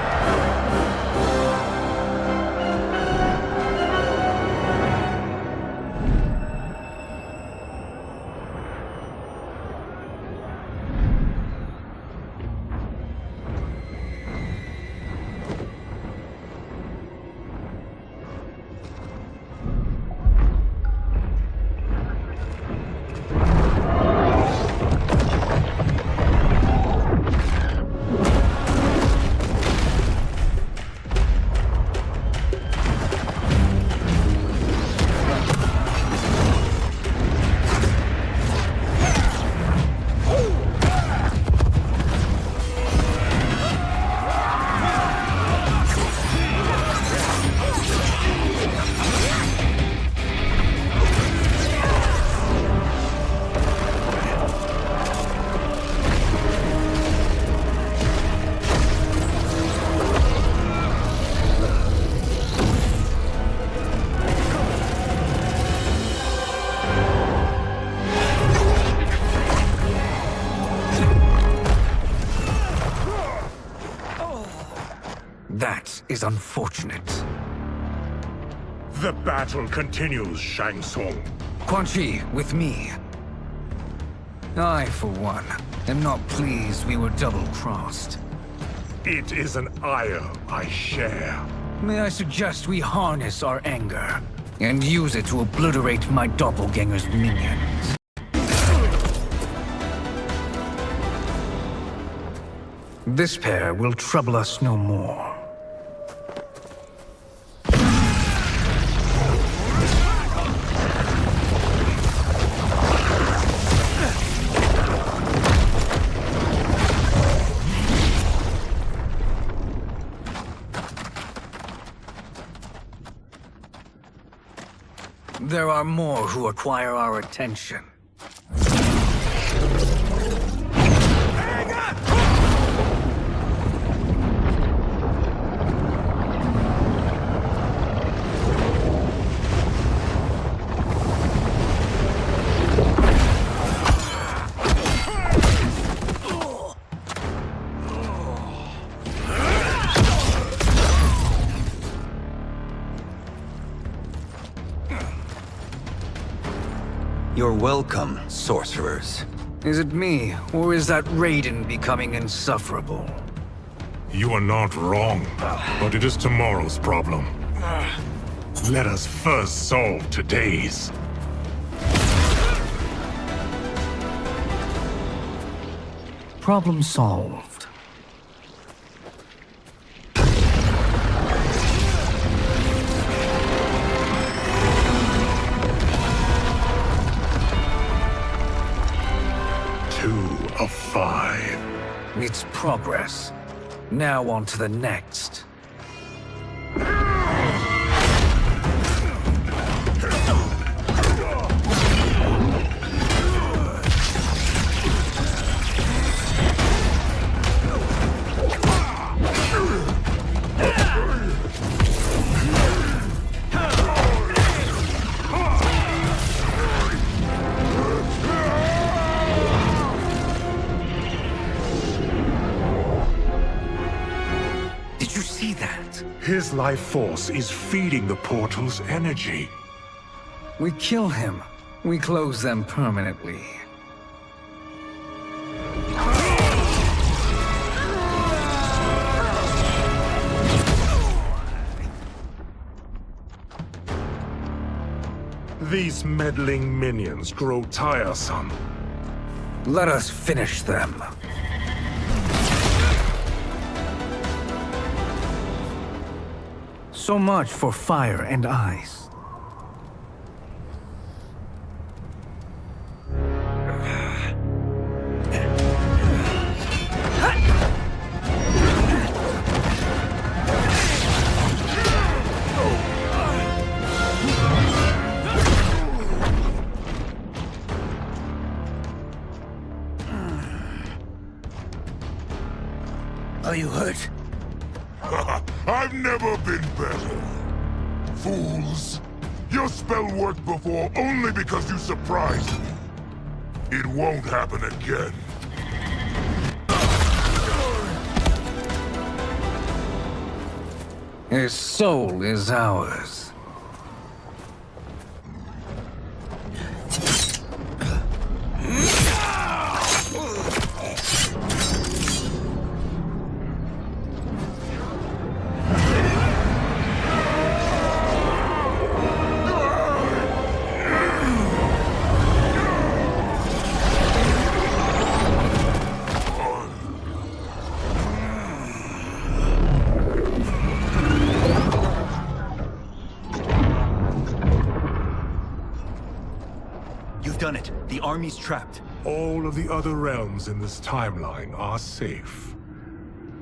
That is unfortunate. The battle continues, Shang Tsung. Quan Chi, with me. I, for one, am not pleased we were double-crossed. It is an ire I share. May I suggest we harness our anger and use it to obliterate my doppelganger's minions? This pair will trouble us no more. There are more who acquire our attention. You're welcome, sorcerers. Is it me, or is that Raiden becoming insufferable? You are not wrong, but it is tomorrow's problem. Let us first solve today's. Problem solved. Of 5. It's progress. Now on to the next. His life force is feeding the portal's energy. We kill him. We close them permanently. these meddling minions grow tiresome. Let us finish them. So much for fire and ice. Are you hurt? I've never been better. Fools. Your spell worked before only because you surprised me. It won't happen again. His soul is ours. You've done it. The army's trapped. All of the other realms in this timeline are safe.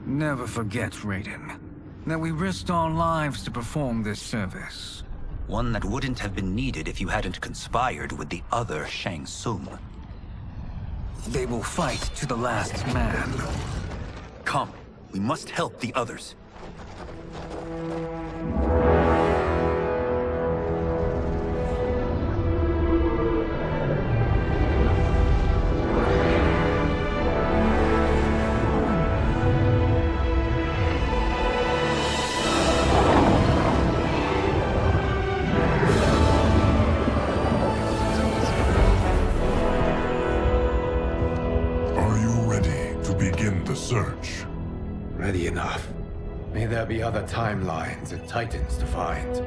Never forget, Raiden, that we risked our lives to perform this service. One that wouldn't have been needed if you hadn't conspired with the other Shang Tsung. They will fight to the last man. Come, we must help the others. Search. Ready enough. May there be other timelines and titans to find.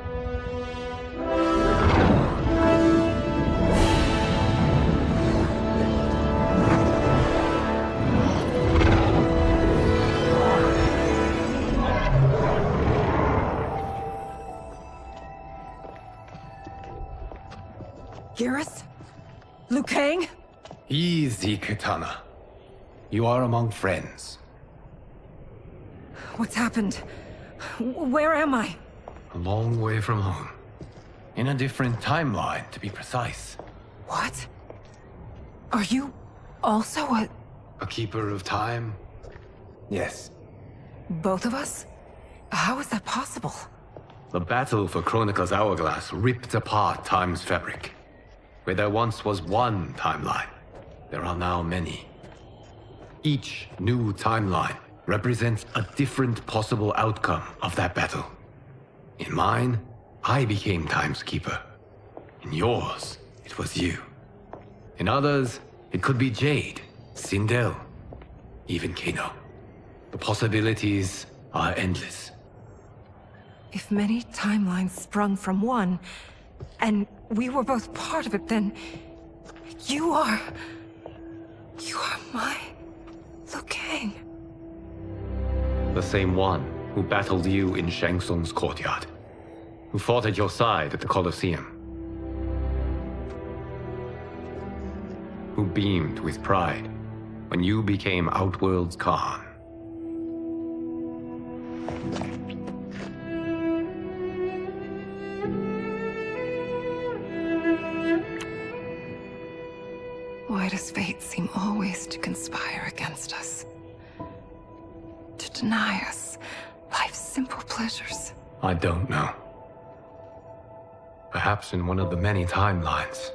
Garrus? Liu Kang? Easy, Katana. You are among friends. What's happened? Where am I? A long way from home. In a different timeline, to be precise. What? Are you also a keeper of time? Yes. both of us? How is that possible? The battle for Chronica's hourglass ripped apart time's fabric. Where there once was one timeline, there are now many. Each new timeline represents a different possible outcome of that battle. In mine, I became Time's Keeper. In yours, it was you. In others, it could be Jade, Sindel, even Kano. The possibilities are endless. If many timelines sprung from one, and we were both part of it, then you are my Liu Kang. The same one who battled you in Shang Tsung's courtyard, who fought at your side at the Colosseum, who beamed with pride when you became Outworld's Khan. Why does fate seem always to conspire against us? To deny us life's simple pleasures? I don't know. Perhaps in one of the many timelines,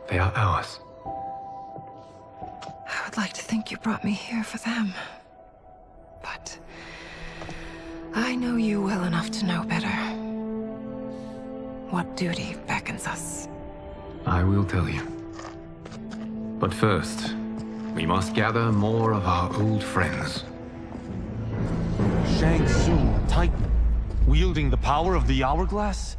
they are ours. I would like to think you brought me here for them. But I know you well enough to know better. What duty beckons us? I will tell you. But first, we must gather more of our old friends. Shang Tsung, Titan, wielding the power of the hourglass?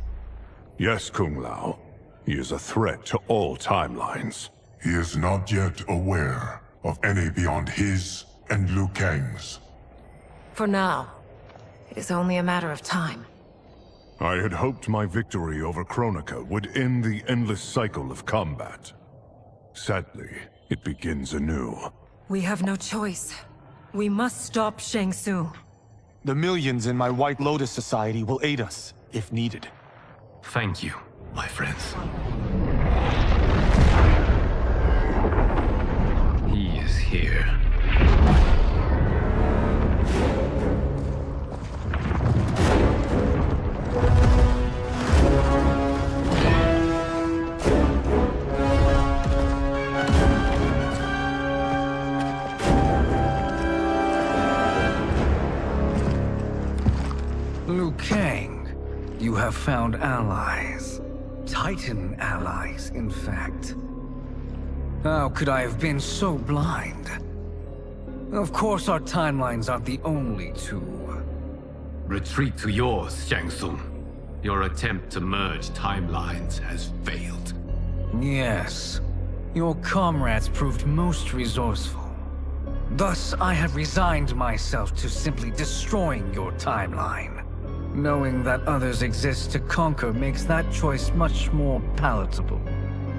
Yes, Kung Lao. He is a threat to all timelines. He is not yet aware of any beyond his and Liu Kang's. For now, it is only a matter of time. I had hoped my victory over Kronika would end the endless cycle of combat. Sadly, it begins anew. We have no choice. We must stop Shang Tsung. The millions in my White Lotus Society will aid us, if needed. Thank you, my friends. He is here. Liu Kang, you have found allies. Titan allies, in fact. How could I have been so blind? Of course our timelines aren't the only two. Retreat to yours, Shang Tsung. Your attempt to merge timelines has failed. Yes. Your comrades proved most resourceful. Thus, I have resigned myself to simply destroying your timeline. Knowing that others exist to conquer makes that choice much more palatable.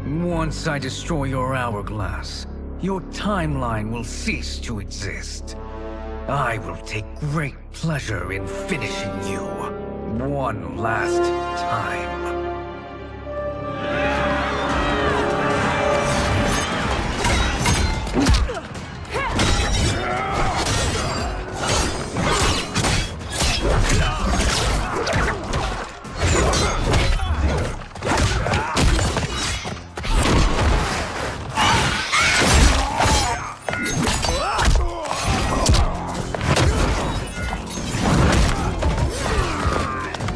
Once I destroy your hourglass, your timeline will cease to exist. I will take great pleasure in finishing you one last time.